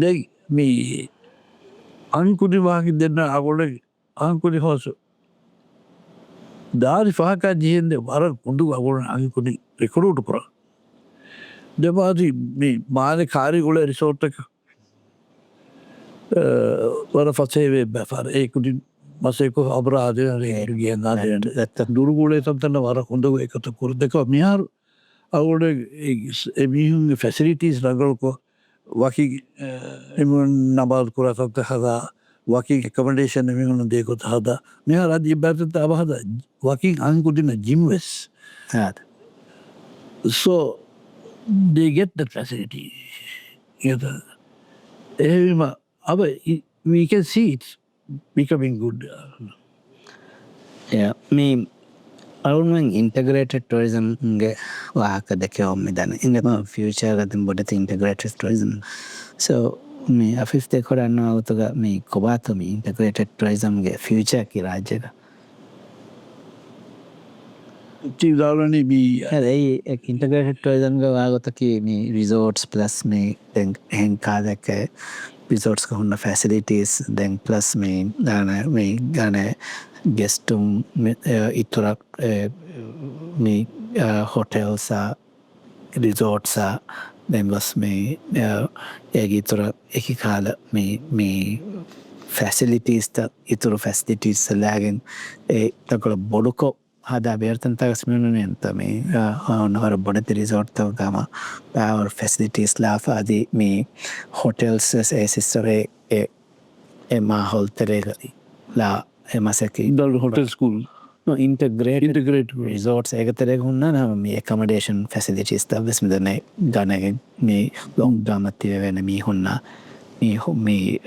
දැයි මේ අංකුඩි වාහි දෙන්න අගොඩ අංකුඩි හෝසු දාරි ෆාකා ජීහෙන්ද වර කුඩු අගොඩ අංකුඩි රෙකරුට පුර දෙමාදී මේ මාන කාරි ගොල රිසෝට් එක වර පසේ බැෆර ඒකුටින් මසයකු අපරාධය ගියන්නාදයට දුරගුලේ සම්තන්න වර හොඳ එකත කුර දෙක මිහාර අවුඩ මිහුන් ෆැසිලිටස් රගල්කො වකි එම නබල් කුරසත්ත හදා වකි කමඩේෂන් මිහුණු දෙකොත් හදා මෙහ රජ බැතත අබහද වකින් අංකුටින ජිම්වෙස් so they get the facility එහෙම අබ we can see it becoming good. මේ අවුන්ෙන් ඉන්ටග්‍රේටඩ් ටොරිසම්ගේ වාහක දෙක ඔම්මි දන්න ඉඟම ෆියචර් ගතින් බොඩත ඉන්ටග්‍රේටඩ් ටොරිසම් සෝ මේ අපිස් දෙකොඩන්න අවතුක මේ කොබාතම ඉන්ටග්‍රේටඩ් ටොරිසම්ගේ ෆියචර් කි රාජ්‍යක දාලන ඇයි ඉන්ටග්‍රේටඩ් ටොරිසම්ගේ වාගොතකි මේ රිසෝට්ස් ප්ලස් මේ හෙන් කාදැක රිසෝට්ස් හුන්න ෆැසිලිටස් දැන් ප්ලස් මේ දාන මේ ගන ගෙස්ටුම් ඉතුරක් මේ හොටෙල්සා රිසෝට්සා දැන්වස් මේ ඒගේ තුර එක කාල මේ ෆැසිලිටස්ට ඉතුරු ෆැස්ටිටස් ලෑගෙන් ඒ තකොළ බොඩුකො හදා බේර්තන්තගස්මියනයන්ත මේ ඔන්නවර බොඩති රිසෝට්තව ගම පැවර් ෆැසිලිටස් ලාාදී මේ හොටෙල්ස් ඒසිස්සරේ එමා හොල්තරේගදී ලා එමසැකි දල් හොටල් ස්කූල් ඉන්ටග්‍රේට රිසෝට්ස් ඒකතරෙක හුන්න නම මේ කමඩේෂන් ෆැසිලිටිස් වෙස්මිදන ගනගෙන් මේ ලොං ගාමත්තිව වෙන මී හුන්නා මේ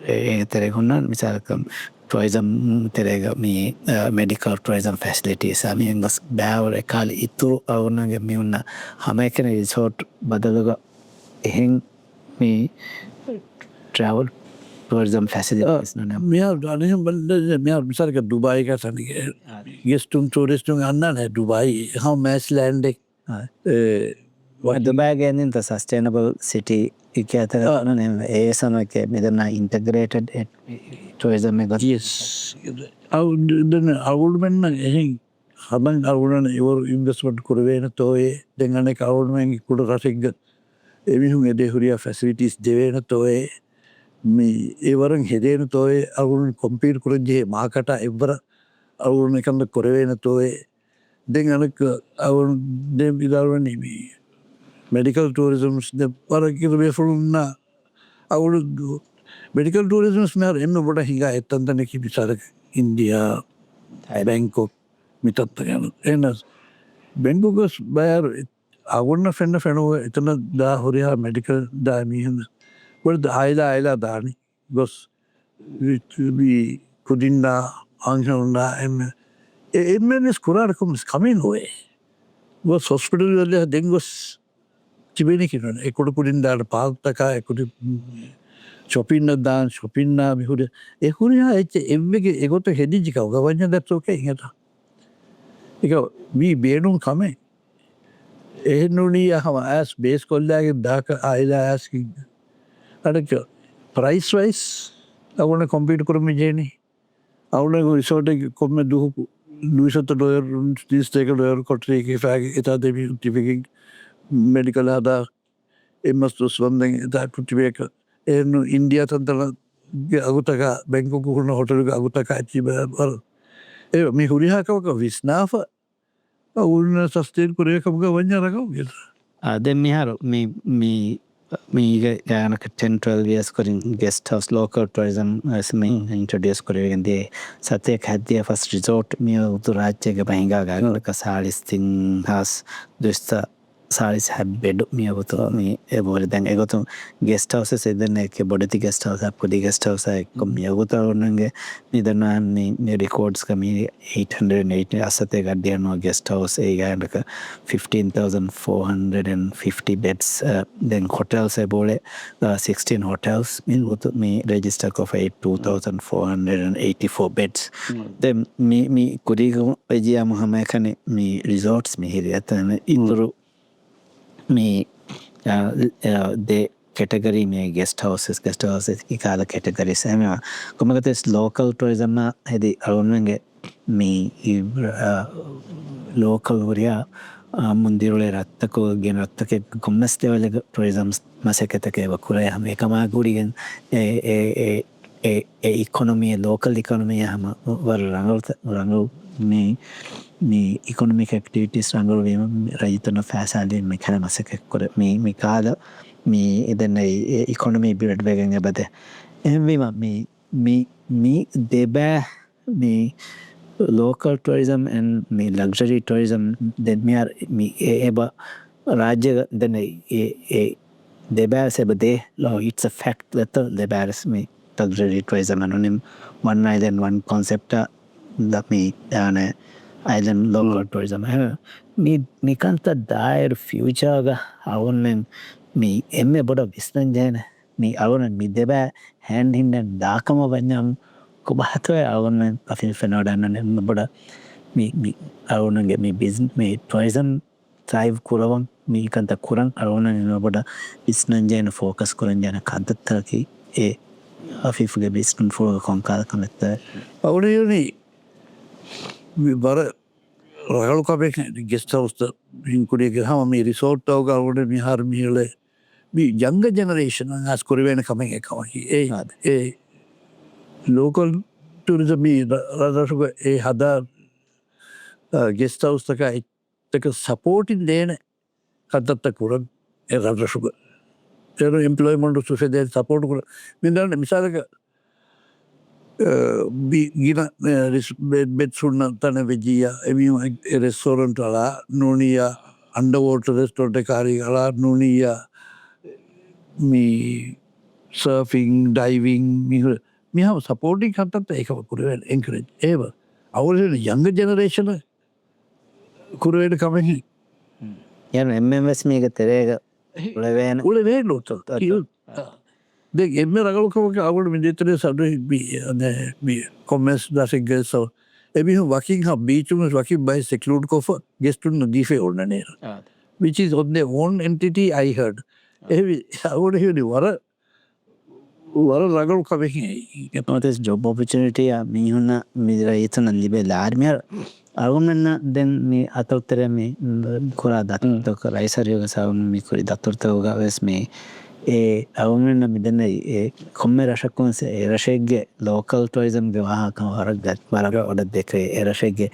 ඒතරෙක හුන්න මිසාලකම් ටොයිසම් තෙරේග මේ මෙඩිකල් ටොයිසම් ෆැසිලිටිස් මියෙන් ගොස් බෑවර කාල ඉතුරු අවුන්නගේ මියුන්න හම එකන රිසෝට් බදලග එහෙන් මේ ට්‍රවල් tourism facilities මෙයා අනහම බල්ල මෙයා විසාරක ඩුබායි එක සනික ගෙස්ටුම් ටූරිස්ටුම් අන්නන ඩුබායි හම මෑස් ලෑන්ඩෙක් දුබෑගේනින්ත සස්ටේනබල් සිටි එක අතර ඒ සමක මෙදන්න ඉන්ටග්‍රේටඩ් ටොයිසම් එක අවුල්මෙන්න්න එහි හබන් අවුලන ඉවර ඉන්වස්මට කරවේන තෝයේ දෙගන්න අවුල්මෙන් කුඩ රසෙක්ග එමිහුන් එදේ හුරිය ෆැසිලිටිස් දෙවේන තෝයේ මේ ඒවරන් හෙදේන තෝය අවුරුන් කොම්පීර් කරජයේ මාකට එවර අවුරුණ එකඳ කොරවේන තෝයේ දෙන් අනක අවුන් දෙම් ඉදල්වනීමී මෙඩිකල් ටූරිසම්ස් පරකිර බේෆරුන්න අවුරුදු මෙඩිකල් ටූරිසම්ස් මෙර එන්න බොට හිඟ එත්තන්තනකි විසාරක ඉන්දයා බැංකොක් මිතත්ත ගැන එන්නස් බැංගුගස් බෑර් අවුන්න ෆෙන්න්න ෆැනුව එතන දා හොරයා medical දාමීහඳ But ayla dani gos be kudinda anjana and is kurar comes coming away was hospital then was chibini a could put in that park taka I could shopping the dance shopping na bihude a huria every ego to hedijika gavanya that's okay we bedum come ehnunia have asked base collag daka ayla asking අඩක price wise අවුන compete කරම ජේනි අවුන රිසෝට කොම දුහපු දුසත ඩොයර් දිස්තේක ඩොයර් කොට්‍රේක ෑග එතා දෙවි ටිපිකින් medical හදා එමස්තුස් වන්දෙන් එතා පුටිවේක එනු ඉන්දිය තන්තලගේ අගුතක බැංකුකුරන හොටලක අගුතක ඇචි බර ඒ මේ හුරිහාකවක විස්නාාව අවුන්න සස්තේල් කරයකමක වඥරකව ගෙත අද මිහරු මීග යානක 10-12 years කරින් ගෙස්ට හවස් ලෝකල් ටොරිසම් ඇසම ඉන්ට්‍රඩියස් කරයගෙන්දේ සතයක් හැද්දිය ෆස් රිසෝට් මිය උතු රාජ්‍යක පහිඟා ගලක සාලිස්තින් හස් දුස්ත සාලිස් හැබ්බෙඩු මිය පුතු මේ එබෝල දැන් එගොතු ගෙස්ට හවස එදන්න එක බොඩති ගෙස්ට හවස කොඩි ගෙස්ට හවස එක්කො මිය පුතවරුන්ගේ නිදරනාන්නේ මේ රිකෝඩ්ස් කමී 880 අසතේ ගඩ්ඩියනවා ගෙස්ට හවස් ඒ ගෑනක 15,450 beds then hotels ebole 16 hotels min utu me register ko for 2,484 beds then me kudigo ejiya muhamma kane me resorts me hiriyatan ituru me the category me guest houses ikala categories ema komagate local tourism na hedi arunenge me local uriya ಮುಂದಿರುಳೆ ರತ್ತಕ್ಕೂ ಗೆನ ರತ್ತಕ್ಕೆ ಗೊಮ್ಮಸ್ತೆವಲೆ ಟೂರಿಸಮ್ಸ್ මසකතකේ වකුරේ හම එකමා ගුඩිගෙන් ඉකොනොමිය local ඉකොනොමිය හම වර රඟල් මේ economic activities රඟල්වීම රජතන ෆෑසාලීන් මේ කැන මසකෙක්කොර මේ කාල මේ එදන්න ඉකොනොමී බිරට් වේගෙන් බද එහවීම මේ දෙබෑ මේ local tourism and me luxury tourism then me eba rajya then debares eba de lo it's a fact that the debares me luxury tourism anonym one island one concept that me island local tourism me kanta dair future ga awon me emme boda visnan jena me awon me deba hand in and dakama vanyam kubahatwe awon afil fenodan and boda me awon get me business me tourism thrive kurawan me kanta kurang awon boda visnan jena focus kuran jena kantataki afif ge visnan for konkal kametta awon yoni bar රගලු කපෙක් ගෙස්ට හවස්ත හිකුඩියක හම මේ resort අවගලට මිහාර මිහල යංග generation අස් කොරවෙන කමෙන් එකමකි ඒ local ටරිසම රදශක ඒ හදා ගෙස්ට අවස්තක එත්තක සපෝටින් දේන කතත්ත කුරන් ඒ රදශක එර එම්පලොයිමන්ට සුසදේ support කර මිදන්න මිසාලක ගින බෙත්සුන්න තන වෙජිය එම රෙස්තෝරන්ට අලා නොනිය අන්ඩවෝට රෙස්ටෝට කාරි අලා නොනිය මේ සර්ෆිං diving මිහම සපෝටි කතත් ඒකව කුරුවෙන් එංකරෙජ් ඒව අවුරෙන යංග generation කුරුවට කමහි යන එම්මස් මේක තෙරේක උලවෑන උලවේ ලොත එම රගලකමක අවුට මිදිතරය සඩ කොමස් දසික් සව එබිහු වකින් හ බීචුම වකි බයි සෙකලුඩ් කොෆ ගෙස්ටුන්න දීෆේ ඔන්නනේර which is on their own entity I heard අවුට හිවනි වර රගලු කමහි නොතෙස් ජොබ් ඔපචනිටිය මිහුන්න මිදිර ඒතන ලිබේ ලාර්මියර අරුමන්න දැන් මේ අතොත්තර මේ කොරා දත්තක රයිසරයෝග සවුන් මිකුරි දත්තුර්තවෝග වෙස් මේ අවුමන්න මිදන්න කොම්ම රශක්කුන්ස රශයගේ ලෝකල් ටොයිසම් විවාහකම හරක් ගත් වරග ඔඩ දෙකේ එරශයගේ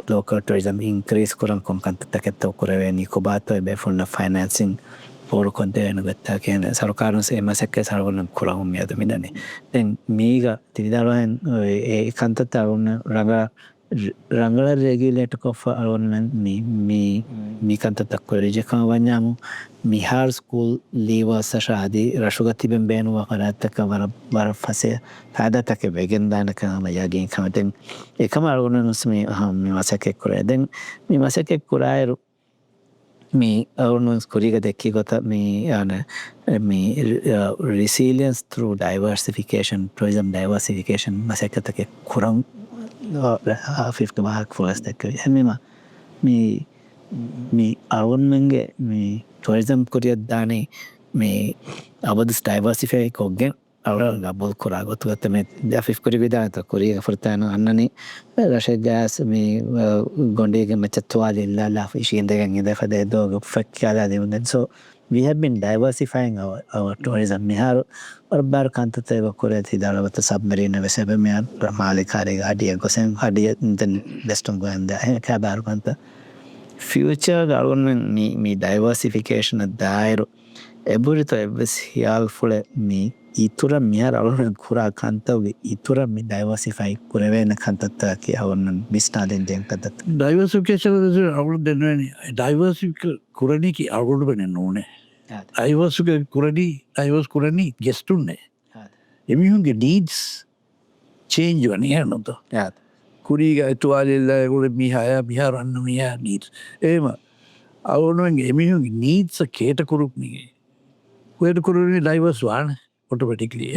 ලෝකල් ටොයිසම් ඉන්ක්‍රීස් කරන් කොම්කන්තතකෙත්තව කරවේ නිකොබාතව බැෆුන්න ෆයිනන්සින් පෝරු කොන්තේන ගත්තා කියන සරකාරුන්ස එමසැක්කේ සරවන්න කුරහුම් යද මිදන්නේ දැන් මීග තිරිදරුවන් කන්තත අවුන්න ರಂಗಳ ರೆಗ್ಯುಲೇಟ್ ಕೊಫ ಅವನ್ನ ಮೀ ಕಂತ ತಕ್ಕ ರಿಜಕಂ ವನ್ಯಾಮು ಮಿಹಾರ್ ಸ್ಕೂಲ್ ಲೀವ ಸಶಾದಿ ರಶುಗತಿ ಬೆಂಬೇನು ವಕರತಕ ವರ ಫಸೆ ಫಾದತಕ ಬೆಗೆಂದಾನಕ ಮಯಾಗಿ ಕಮತೆನ್ ಏಕಮ ಅಳಗುನ ನುಸ್ಮಿ ಮಿ ಮಸಕೆ ಕುರೆ ದೆನ್ ಮಿ ಮಸಕೆ ಕುರಾಯರು ಮೀ ಅವನು ಕುರಿಗ ದೆಕ್ಕಿ ಗೊತ್ತ ಮೀ resilience through diversification tourism diversification ಮಸಕತಕ್ಕೆ ಕುರಂ fifty mark for us that me අවුන්මන්ගේ මේ tourism කොරියක් දානේ මේ අවදස් diversify කොග්ගෙන් අවර ගබල් කොරා ගොතුගත මේ දෆිෆ් කොරි විදාත කොරිය ෆර්තාන අන්නනේ රෂ ගෑස් මේ ගොන්ඩේගේ මචත්වාලි ලා ෆිෂින්දගෙන් ඉඳ ෆදේ දෝග ෆක්කාලා දෙවුන් so we have been diversifying our tourism mihar or bar kantate kokore thi dalawata submarine vesebe mihar malikare gadiya gosen hadiya then western go and ka bar kanta future galon me diversification dairo eburito evs hial fule me itura mihar alon kura kantawge itura me diversify kurevena kantata ki awon bisnaden den katat diversification awul denweni diversification kurani ki awul bene none I was kurani gestuunne එමිහුන්ගේ needs change වනේ නේද කුරීග තුවාලෙල්ල ඒගොල්ලෝ මිහාරන්න මිහා needs එහෙම අවුනුන්ගේ එමිහුන්ගේ needs කේට කුරුක් නිගේ කොහෙද කුරුනේ diverse වань automatically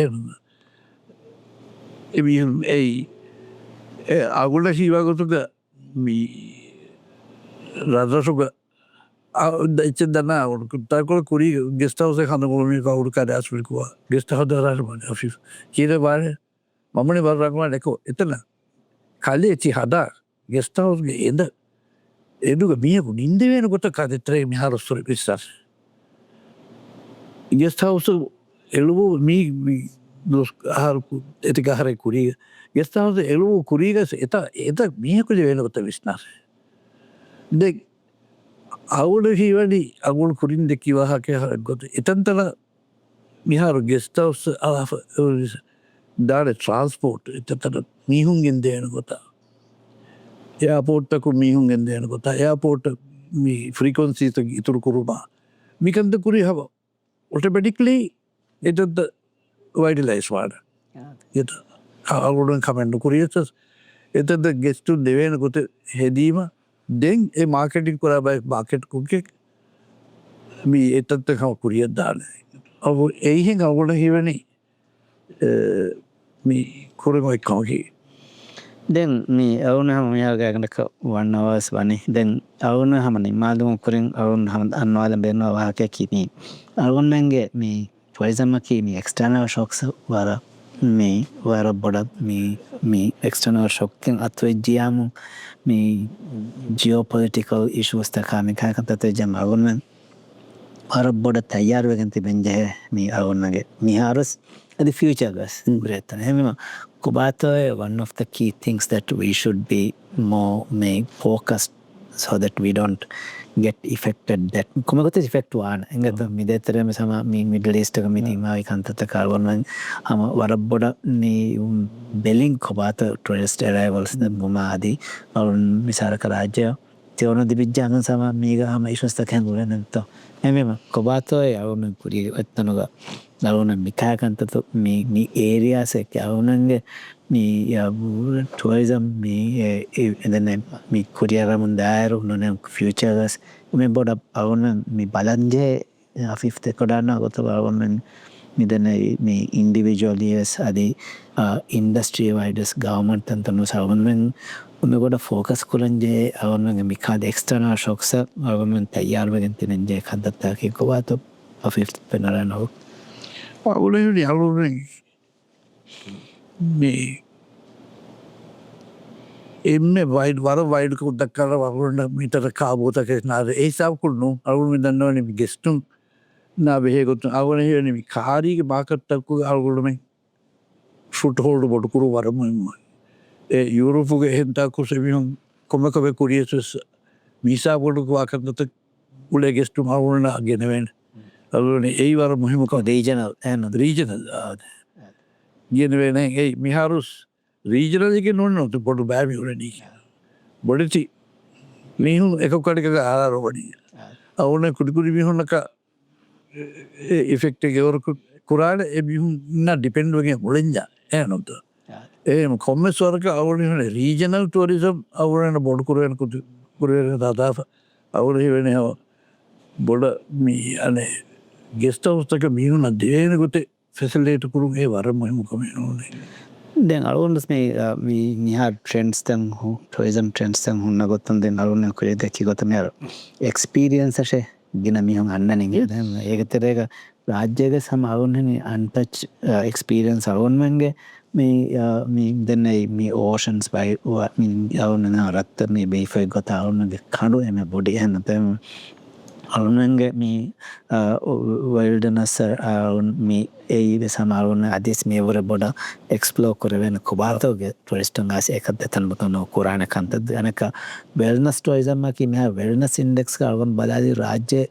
එමිහුන් අගොල්ලෝ සීවාගතුක මේ රදසුක දන්න තකොල කුරි ගෙස්ටවස කඳකොලම කවුරු කර ඇස්පිකුව ගෙස්ට හදරට ෆි කියර බාර මමන බරක්ම නැකෝ එතන කල්ලේ චි හදා ගෙස්ටවස්ගේ එදුක මියකු නින්ද වෙන කොට කතතරේ මිහාරස්තුර පිස්සස් ගෙස්ට් හවුස් එළුවෝ මී ආහාර එතික ආහාරය කුරිය ගෙස්ට් හවුස් එළුවෝ කුරීගස එත මීහකුද වෙනකොට විශ්නාස දෙ අවුල හිවැනි අගුල් කුරින් දෙකි වාහකය ගොත එතන්තල මිහාරු ගෙස්ට් හවුස් දාන ට්‍රන්ස්පෝර්ට් එතතට මීහුන්ගෙන් දෙයන කොතා එයාපෝට්ටකු මීහුන්ගෙන් දෙයන කොතා එයාපෝට් මී ෆ්‍රීකොන්සීත ඉතුරු කුරුමා මිකන්ද කුරි හව ඔටපෙටික්ලි එතද වයිඩලයිස් වාඩ එත අගුඩන් කමෙන්ඩු කුරියස එතද ගෙස්ටු දෙවේන කොත හෙදීම දෙන් ඒ මාර්කටින් කරා බයි මාකෙට් කුකෙක් මී එතත්ත කම කුරියත් දාන ඔහු එයිහෙන් අගුඩ හිවැනි මේ කුරමයි කවකි දැන් මේ අවුන හම මෙයාගෑකනක වන්නවස් වනි දැන් අවුන හමනි මාදුම කුරින් අවුන් හම අන්නවාද බෙන්වා වාහකය කිනී අවුන්මන්ගේ මේ ටොයිසම්මකි මේ එක්ස්ටර්නල් ෂොක්ස් වර මේ වර බොඩ මේ එක්ස්ටර්නල් ෂොක්කෙන් අත්වෙජ්ජියාමු මේ ජියෝපොලිටිකල් ඉශුවස් තකාමිකාකතත ජම අවුන්මන් වර බොඩ තැයාරුවගෙන් තිබෙන්ජහ මේ අවුන්නගේ මිහාරස් the future guys great one of the key things that we should be more focused so that we don't get affected that kumagote effect one engada midetereme sama me middle east ka meeting ma ikantata carbon ama warabboda ni belling kobata tourist arrivals the muma adi arun misaraka rajya teona dibijjana sama mega ama ishwasta kangulenanto emema kobato avun kuri ettanoga අවුන මිකාකන්තතු මේ ඒරියාසෙක් අවුනන්ගේ මේ tourism මේ එදන මේ කුරියරමුන් දායරු නොනම් ෆියචර්ස් මේ බොඩ අවුන මේ බලන්ජේ අෆිෆ්ත කොඩන්න ගොත අවුන් මිදන මේ ඉන්ඩිවිජුවලියස් අදී industry වයිඩස් government තනු සවුන්ෙන් උමගොඩ focus කුලන්ජේ අවුන්ගේ මිකාද external ෂොක්ස අවුන් තයාර්වගෙන් තිනජේ කදත්තාකි කොවාතු අෆිෆ්ත පෙනරනෝ අවුලනි අවුලන මේ එම වයිඩ වර වයිඩක උදක්කර වරුන්න මිතර කාබෝතක නාද ඒසාකුල්නු අවුල් දන්නවන ගෙස්ටුම් නා බෙහෙගොත්තු අවනහනම කාරීක මාකට්ටක්කු අවුලුමයි ෆුට් හෝල්ඩ බොඩුකුරු වරමම ඒ යුරෝපුගේ හෙන්තාකු සැමිහුම් කොමකව කුරියසස් මිසා පොඩුකු වාකතත උලේ ගෙස්ටුම් අවුලන ගෙනවෙන් අවුලන ඒ වර මුහිමක regional රීජනල් ගෙනවෙන ඒ මිහාරුස් රීජනලක නොන්නොතු පොඩු බෑමිවරණී බොඩති මිහු එකකටික ආරෝවනී අවුන කුඩිකුඩි මිහුන්නක ඉෆෙක්ට ගෙවරකු කුරාට එමිහුන්න ඩිපෙන්ඩුවගේ මුලෙන්ජ ඒ නොත ඒම කොම්මස්වරක අවුනහන රීජනල් ටුවරිසම් අවුරන බොඩු කුරුවන කුරුවන තාතාප අවුරහි වෙන හව බොඩ මී අනේ ගෙස්ටවස්තක මිහුණ දේනකොත ෆෙසල්ලේට කරුම් ඒ වර මොහමකමනෝනේ දැන් අරුන්ස් මේ නිහා ට්‍රෙන්ඩ්ස් තන් හු ටොයිසම් ට්‍රෙන්ඩ්ස් තන් හුන්න ගොත්තන් දෙන් අරුන්න කුරේ දැකි ගොත මෙර එක්ස්පීරියන්ස් අෂේ ගින මිහුන් අන්නනේ දැන් ඒක තරේක රාජ්‍යයක සම අරුන්නේ අන්ටච් එක්ස්පීරියන්ස් අරුන්මන්ගේ මේ දෙන්නේ මේ ඕෂන්ස් බයි අරුන්න රත්ත මේ බේෆයි ගොත අරුන්නගේ කඩු එම බොඩි එන්න තම අරුණන්ගේ මේ වල්ඩනස් මේ ඒ සමාරුණ අදෙස් මේ වර බොඩ එක්ස්ප්ලෝ කරවෙන කොබාතෝගේ ටුරිස්ටන් ආස එකත් දෙතන් බතන කුරාණ කන්තද ගනක වෙල්නස් ටොයිසම්මකි මෙහා වෙල්නස් ඉන්ඩෙක්ස් අරුන් බදාදී රාජ්‍ය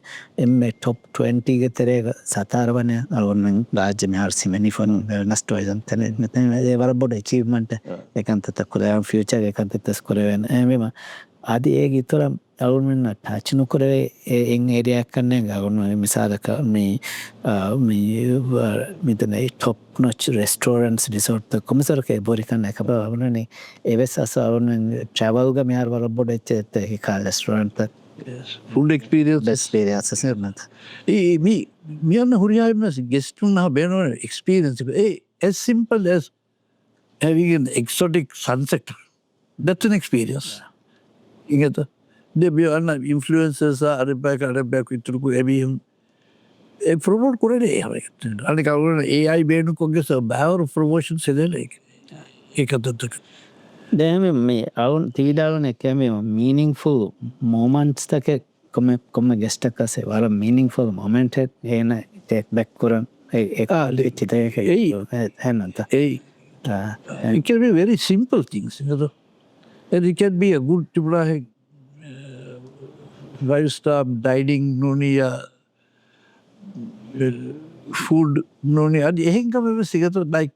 එම්මේ ටොප් 20 ගේ තරේක සතාරවන අරුන් රාජ්‍ය මෙහා සිමනි ෆොන් වෙල්නස් ටොයිසම් තන මෙතන ඒ වර බොඩ අචීව්මන්ට් එකන්තත කුරාණ ෆියුචර් එකන්තත ස්කොරවෙන එමෙම ආදී ඒ ගිතර අවුන්මන්න ටාචනු කරේ එන් ඒරයක් කන්නේ ගවුන් මිසාදක මෙතන ටොප් නොච් රෙස්ටෝරන්ට්ස් රිසෝට් කොමසරක බොරිකන්න එක බවනේ එවෙස් අස අවුන් ට්‍රැවල්ග මෙහර වර බොඩ එච්ච හිකා රෙස්ටෝරන්ට් ෆුල් එක්ස්පීරියන්ස් නිර්මත මියන්න හුරියාම ගෙස්ටුන් හා බේනවන experience as simple as having an exotic sunset. That's an experience. Ingat දෙබියන්න ඉන්ෆලුවන්සර්ස් අරබැක විතුරකු එබීම් ප්‍රමෝට් කරේ අනි කවුරන ඒයි බේනු කොගෙස බෑවර ප්‍රමෝෂන් සෙදල ඒකතත්තක දැම මේ අවුන් තිවිඩාවන එකම මීනිින්ෆුල් මෝමන්ස්තක komme guest එකසේ වර meaningful moment එක එන take back කරන් ඒ චිතයක හැන්නන්ත it can be very simple things, you know. And it can be a good like 5-star dining nonia food nonia adi එහෙන් කම සිගත like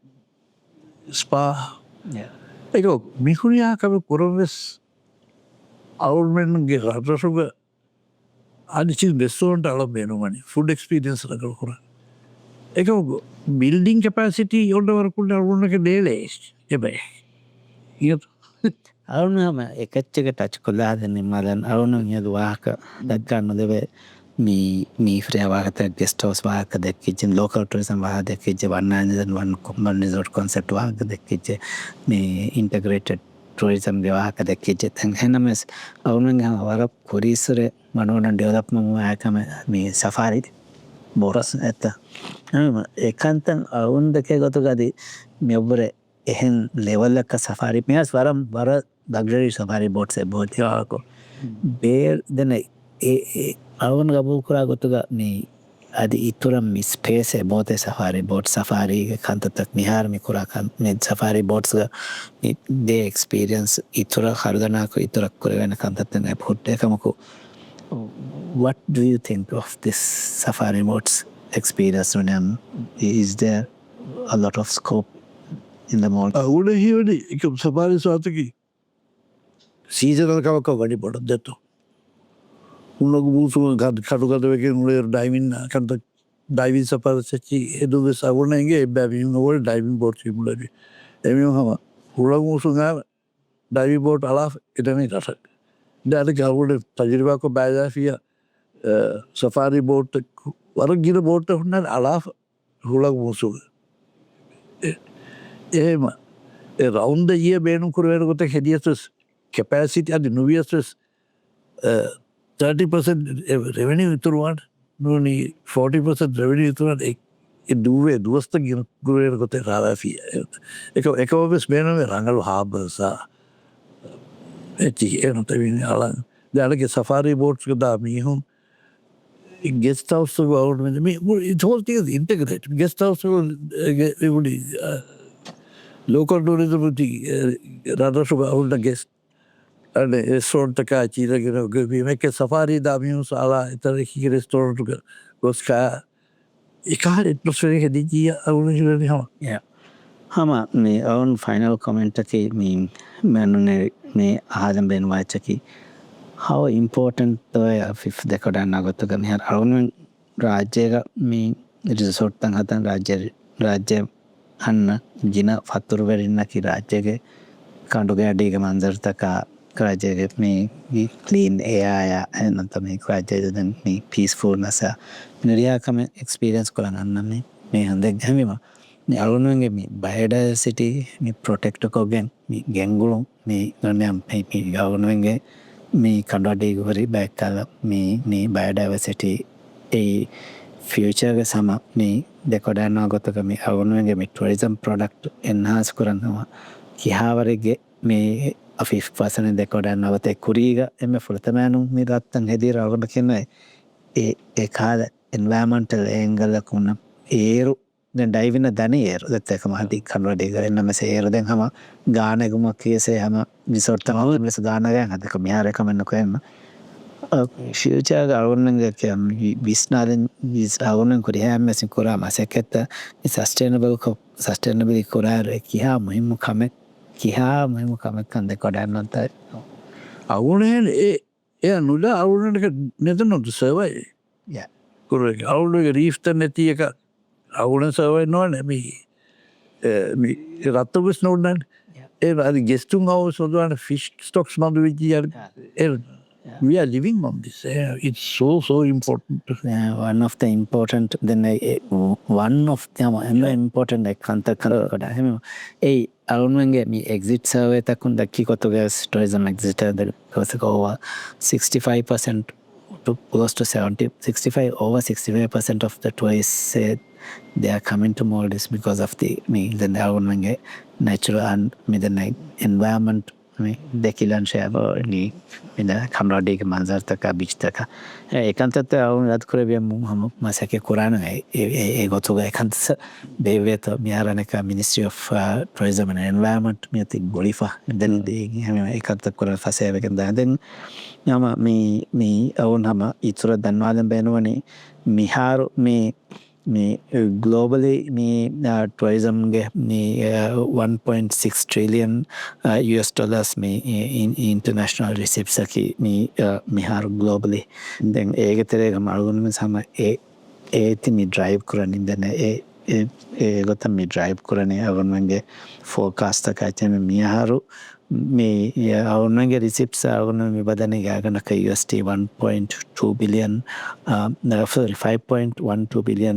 spa ඒක මිහුණියා කම කරොස් අවුල්මෙන්ගේ රටසුග අනිචි රෙස්ටෝරන්ට් අල බේනුමනි food experience එකක් කරා ඒක building capacity යොඩවරකුට අරුණක දේලේස් එබැයි අරුණම එකච්චක ටච් කොල්ලා දෙන්නේ මලන් අරුණ නියද වාහක දක්ගන්න දෙවේ මේ ෆ්‍රේ වාහත ගෙස්ට හවුස් වාහක දැක්කිච්ච ලෝකල් ටුරිසම් වාහ දැක්කිච්ච වන් කොම්බන් රිසෝට් කොන්සෙප්ට් වාහක දැක්කිච්ච මේ ඉන්ටග්‍රේටඩ් ටුරිසම් වාහක දැක්කිච්ච තැන් හැනමස් අරුණගේ වර කොරීසරේ මනෝන ඩෙවලොප්මන්ට් වාහකම මේ සෆාරි බොරස් ඇත්ත ඒකන්තන් අරුණ දෙකේ ගොතු ගදී මෙව්වරේ එහෙන් ලෙවල් එක සෆාරි මෙහස් වරම් වර luxury safari boats बहुत को बेर देन अवन गबू कुरा गोतगा मी आदि इतुरम मी स्पेस है बहुत है सफारी बोट सफारी के खांत तक निहार में कुरा खान में सफारी बोट्स का दे एक्सपीरियंस इतुरा खरदना को इतुरा करे ना खांत तक ने फुट देखा मको what do you think of this safari boats experience when is there a lot of scope in the mall awude hiyodi ek safari saataki seasonal ka wadi boda detto unlogu busu kadu kadu ke unle diving kan diving safari sechi edu savunenge babi no diving boat simulari emi hama unlogu busu ga diving boat ala itani rasa dada garude tajriba ko baja fiya safari boat war gira boat hunna ala unlogu busu එහෙම around the year බේනුම් කරවෙනකොට හෙදියස් capacity අද නුවියස් 30% revenue ඉතුරුවාට නොනි 40% revenue ඉතුරුවාට ඒ දුවේ දුවස්ත ගුරුවෙනකොට රාවාෆිය ඒක ඔබස් බේනුම් රංගල් හාබර්සා එති එනත විනි අලන් දැලගේ Safari boats ගදා මිහුම් guest house වලට මේ it whole thing is integrated guest house would local tourism rather about the guest and restaurant ka chira we make a safari da mius ala itare ki restaurant goska ikar atmosphere ke dijiya awun ha yeah hama me own final comment ke me manune me ahadam ben wachaki how important if the kodan nagotuga me arun rajyega me resort tan hatan rajya අන්න ජින ෆතුරු වෙරින්නකි රාජ්‍යගේ කණ්ඩුගේ අඩීක මන්දර්තක රාජ්‍යගේ මේ clean එයාය එනන්ත මේ රාජ්‍යද මේ පීස්ෆුල්නස නිරියාකම experience කරන්න මේ හඳෙක් හැමිම මේ අරුණුවන්ගේ මේ බයෝඩයිවර්සිටි මේ protect කොගෙන් මේ ගැංගුළු මේ ගණයම් මේ අරුණුවන්ගේ මේ කණ්ඩු අඩීක බැක්කල මේ බයෝඩයිවර්සිටි ඒ ෆියචර්ගේ සම මේ දෙකොඩන්නවා ගොතක මේ අවුනුවන්ගේ මේ ටුරිසම් ප්‍රොඩක්ට් එන්හාන්ස් කරනවා කිහාවරගේ මේ 50% දෙකොඩන්නවත කුරීග එම ෆුලතමෑනු මේ රත්තන් හෙදී රවගට කියන්නයි ඒ කාල එන්වෑමන්ටල් ඒංගල්ලකුන්න ඒරු දැන් ඩයිවින දන ඒරු දත්තක මහදී කනුවඩේ කරන්න මෙස ඒරු දැන් හම ගානකුම කියසේ හම විසොට්තම ලෙස ගානගයන් හදක මිහාරකමන්න කොයන්න ෆියචර් අරුණන්ගේ විස්නාදෙන් අරුණන් කුරි හැමසින් කුරා මසකෙත සස්ටේනබල් කුරාර කියා මුහිම කමක් කන්ද කොඩන්නන්ත අවුණෙන් ඒ නුල අවුණක නැතනොත් සර්වයි කුර අවුණගේ රීෆ්ත නැති එක අවුණ සර්වයි නොන රත්තබස් නොන්නන් ඒ අද ගෙස්තුන් හව සොදවන ෆිෂ් ස්ටොක්ස් මඳු විජිය we are living on this. It's so important. One of the important, then one of them important like kanta hey arunwenge me exit survey takun dakki kotogas tourism exit that was over 65% to close to 65% of the tourists said they are coming to Maldives because of the arunwenge natural and the environment මේ දෙකිලන් ශෑබ ni mina kamradi ke manzar taka beach taka ekantata awun rad kore biya mu masake kurana e gotuga ekantasa beveta miaraneka Ministry of Tourism and Environment miati golifa then de ekantata kurana faseve kenda then yama mi awun hama itura danwaden benwani miharu me globally me tourism ge me 1.6 trillion US dollars me in international receipts ki me mihar globally then ege terega malugun sama ti me drive kurani then gota me drive kurani agunenge forecast ka cheme miharu me agunenge receipts agunenge me badane gagana ka USD 1.2 billion sorry 5.12 billion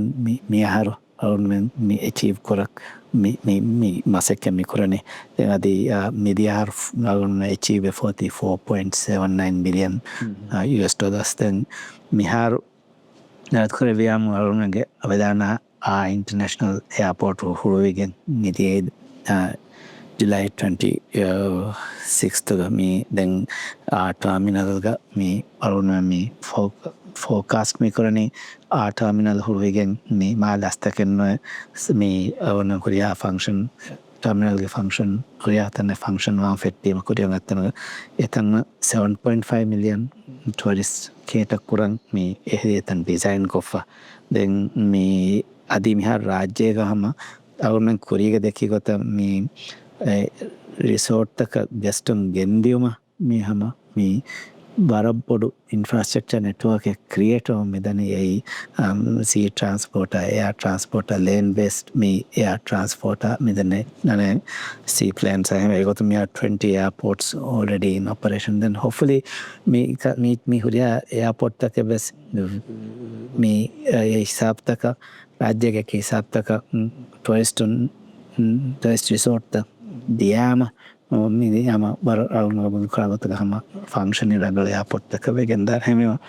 miharu agunenge me achieve korak me masake me kurani then adi mediar agunenge achieve 44.79 billion US dollars then miharu Nadkore viamu agunenge avedana international airport huruwigen nidi July 26th me then terminal ga me aruna me forecast me kurani terminal huruwigen me ma lastaken me aruna korea function terminal ge function korea tane function wan fetti ma korea ngattana etan 7.5 million tourists cater kurang me etan design kofa then me adi mihar rajye ga hama aruna korea ge dekhi gota me resort taka guest gendiyuma me hama me barabodu infrastructure network create medani ei sea transporter air transporter land based me air transporter medane nane seaplanes I got me 20 airports already in operation then hopefully me huria airport taka bes me hisab taka rajya ke hisab taka tourist resort diyama yama bar alunga kravata hama function iragala airport taka vegenda hema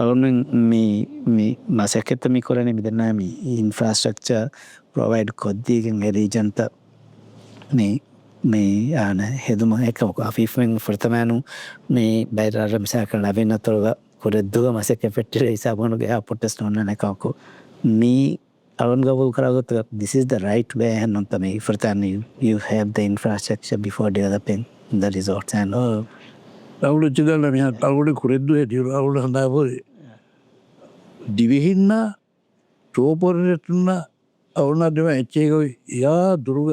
alun me masaketa mi korane midana mi infrastructure provide koddi gen region ta me ana heduma ekam afifeng furtamanu me bayra misaka lavena torga koredduga masake fettire isabonu ge airport stone nekako me this is the right way and not the for you have the infrastructure before developing the resorts and අවුල චදල්ල මෙහ අවුල කුරෙද්දු හැටියට අවුල හඳාපොරේ දිවිහින්න චෝපරටුන්න අවුනදම එච්චේකයි යා දුරුග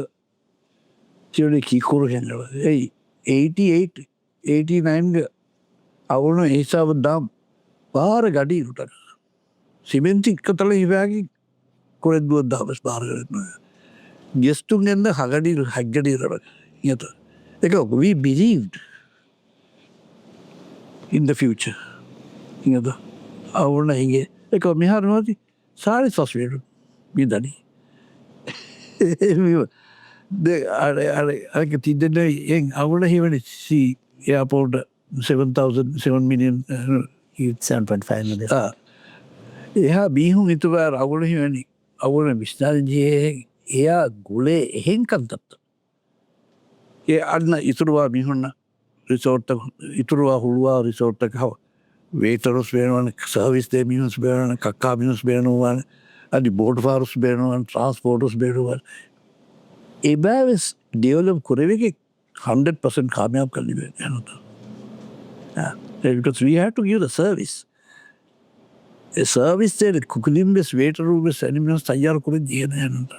චිරලි කීකුරු හෙන්නව එයි 88 89 අවුන ඒසාව දම් පාර ගඩීරුට සිමෙන්ති කතල හිවැගි කොරෙද්දුව දහමස් පාරගරන ගෙස්ටුන් එන්න හගඩී හැක්ගඩීරට යත එක we believed in the future ඉඟද අවුන හිගේ එක මෙහරනවති සාරි සස්වේරු බිදනි අරක තිදෙන එන් අවුන හිවන සී එයාපෝට 7 million 7.5 million එහා බීහුන් ඉතුවර අවුල හිවනි අවුන විශ්නාජයේ එයා ගුලේ එහෙන් කන්තත්ත ඒ අන්න ඉතුරුවා මිහුන්න රිසෝට් ඉතුරුවා හුළුවා රිසෝට් එක හව වේටරස් බේනවන සර්විස් දේ මිනිස් බේනවන කක්කා මිනිස් බේනවන අදි බෝඩ් ෆාරස් බේනවන ට්‍රාන්ස්පෝර්ටර්ස් බේනවන එබෑවස් ඩෙවලොප් කරවෙක 100% කාමයාබ් කරලි යනත because we had to give the service a service there kukulimbes waiter rooms animals tayyar kore diyana yanata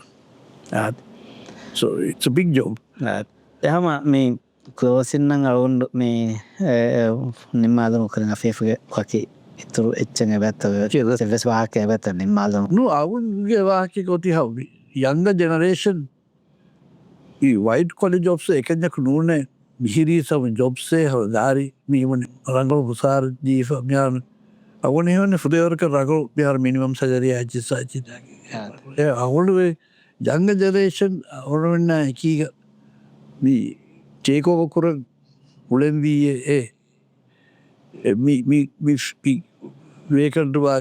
so it's a big job ehama me closing nan awun me nimmadam කරන afefuge waki ituru etchen ebata service waake ebata nimmadam no awunge waake koti how younger generation ಈ white college jobs ಏಕೆಂಜಕ್ ನೂನೆ ಮಿಹಿರಿ ಸಮ jobs ಹೌದಾರಿ ಮೀಮನ್ ರಂಗಲ್ ಹುಸಾರ್ ಜೀಫ man ಅವನು ಹೇವನೆ ಫುದೇವರ್ಕ ರಂಗಲ್ Bihar minimum ಸಜರಿ ಆಚಿ ಸಾಚಿ ಅವಳು Young generation ಅವಳನ್ನ ಕೀಗ me take over ಕುರ ಉಳೆಂದಿ me ವೇಕಂಟ್ ವಾ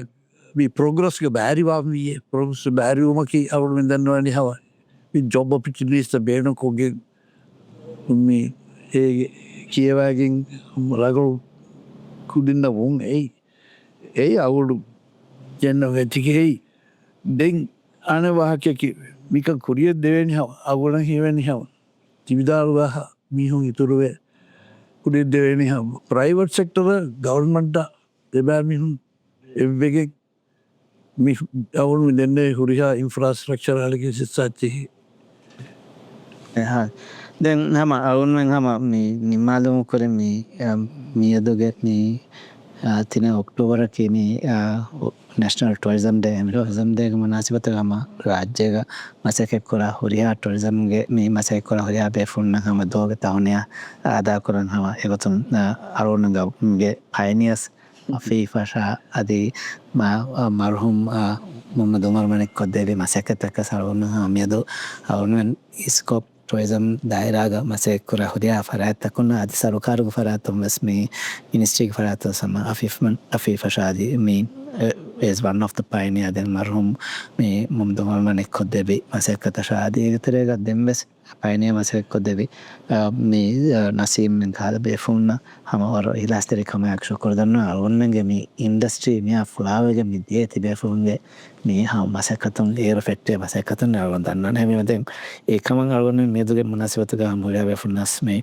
me ಪ್ರೋಗ್ರೆಸ್ಗೆ Beary ವಾಮಿ progress Beary ಉಮಕಿ ಅವಳು ಮಿಂದನ್ನು ಹವ job opportunities the bear no koge me ඒ කියවෑගෙන් රගු කුඩින්න වුන් ඒ අවුලු ජන්න වැතිකෙයි දෙන් අනවාහකයකි මික කුරිය දෙවැනි අවුල හිවැනි හව තිවිදාරුවාහ මිහුන් ඉතුරුවේ කුඩි දෙවැනි ප්‍රයිවට් සෙක්ටර ගවර්මන්ට දෙබෑ මිහුන් එව්වෙගෙක් අවුලු දෙන්න හුරිහා ඉන්ෆ්‍රාස්ට්‍රක්ෂරලක සිස්සාච්චෙහි දැන් හම අවුන්ෙන් හම නිමාලුමු කර මියදුගෙත් තින ඔක්ටෝබරක නැශනල් ටොරිසම් ටොරිසම් දේක මනාසිපතගම රාජ්‍යක මසකෙක් කොලා හුරිහා ටොරිසම්ගේ මේ මසෙක් කොලා හුරිහා බේෆුන්න හම දෝග තවනය ආදා කරන හම එකතුම් අරුණගගේ පයිනියස් අෆීෆශා අදී මරහුම් මුහමද් උමර් මලික් කොද්දේවි මසකතක සරුණ හමියදු අවුනුවෙන් ඉස්කොප් ටොරිසම් දායරාග මසෙක් කොලා හුරිහා ෆරාත්තකුන්න අධි සරුකාරුග ෆරාතුම් වෙස් මේ මිනිස්ට්‍රීක ෆරාතු සම අෆීෆශාදී මේ is one of the pioneer then marhum me mumdumar manik koddebi masekata shaadi egaterega dembes pioneer masek koddebi me nasim men khala befunna hama or ilasteri kama aksho kordanna onnenge me industry me fulawege me dieti befunge me ha masekatun air fette masekatun arwandanna ne me den ekaman arwanne meduge munasibatuga hamuriya befunnas me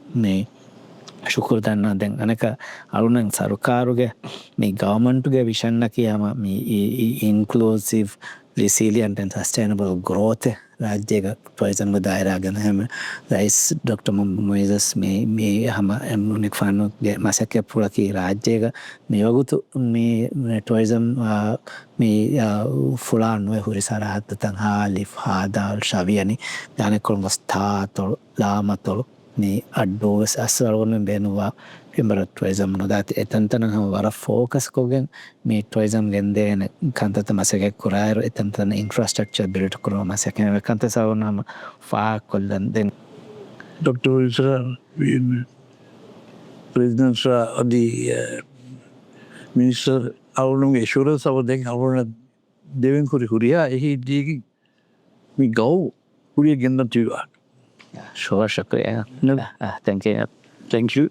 ಶುಕುರ್ ದನ್ನ ದೆನ್ ಅನೇಕ ಅರುಣನ್ ಸರ್ಕಾರುಗೆ ಮೀ ಗವರ್ಮೆಂಟ್ಗೆ ವಿಷನ್ನಕ್ಕೆ ಯಮ ಮೀ inclusive resilient and sustainable growth ರಾಜ್ಯಗ ಟೂರಿಸಮ್ಗೆ ದಾಯರಾಗನ ಹೆಮ ರೈಸ್ ಡಾಕ್ಟರ್ ಮೊಯ್ಸಸ್ ಮೀ ಹಮ ಮುನಿಕ್ ಫಾನುಗೆ ಮಸಕ್ಕೆ ಪುಳಕಿ ರಾಜ್ಯಗ ಮೀ ವಗುತು ಮೀ ಟೂರಿಸಮ್ ಮೀ ಫುಳಾನ್ವೆ ಹುರಿಸಾರ ಹತ್ತತಂ ಹಾಲಿಫ್ ಹಾದಾಲ್ ಶವಿಯನಿ ದಾನೆಕೊಳು ಮಸ್ತಾತೊಳು ಲಾಮತೊಳು ni addos aswarun benuwa pimbar tourism no dat etantana ham wara focus kogen me tourism gende kantata masake kurayro etantana infrastructure build kuro masake kanta sawna fa kollan den Dr. Israel President the Minister අවුලුම් assurance අවදෙන් අවුලන දෙවෙන් හුරියා එහි දීගි මේ ගව් හුරිය ගෙන්දන් තියවා Sure, shukriya. No. Thank you. Thank you.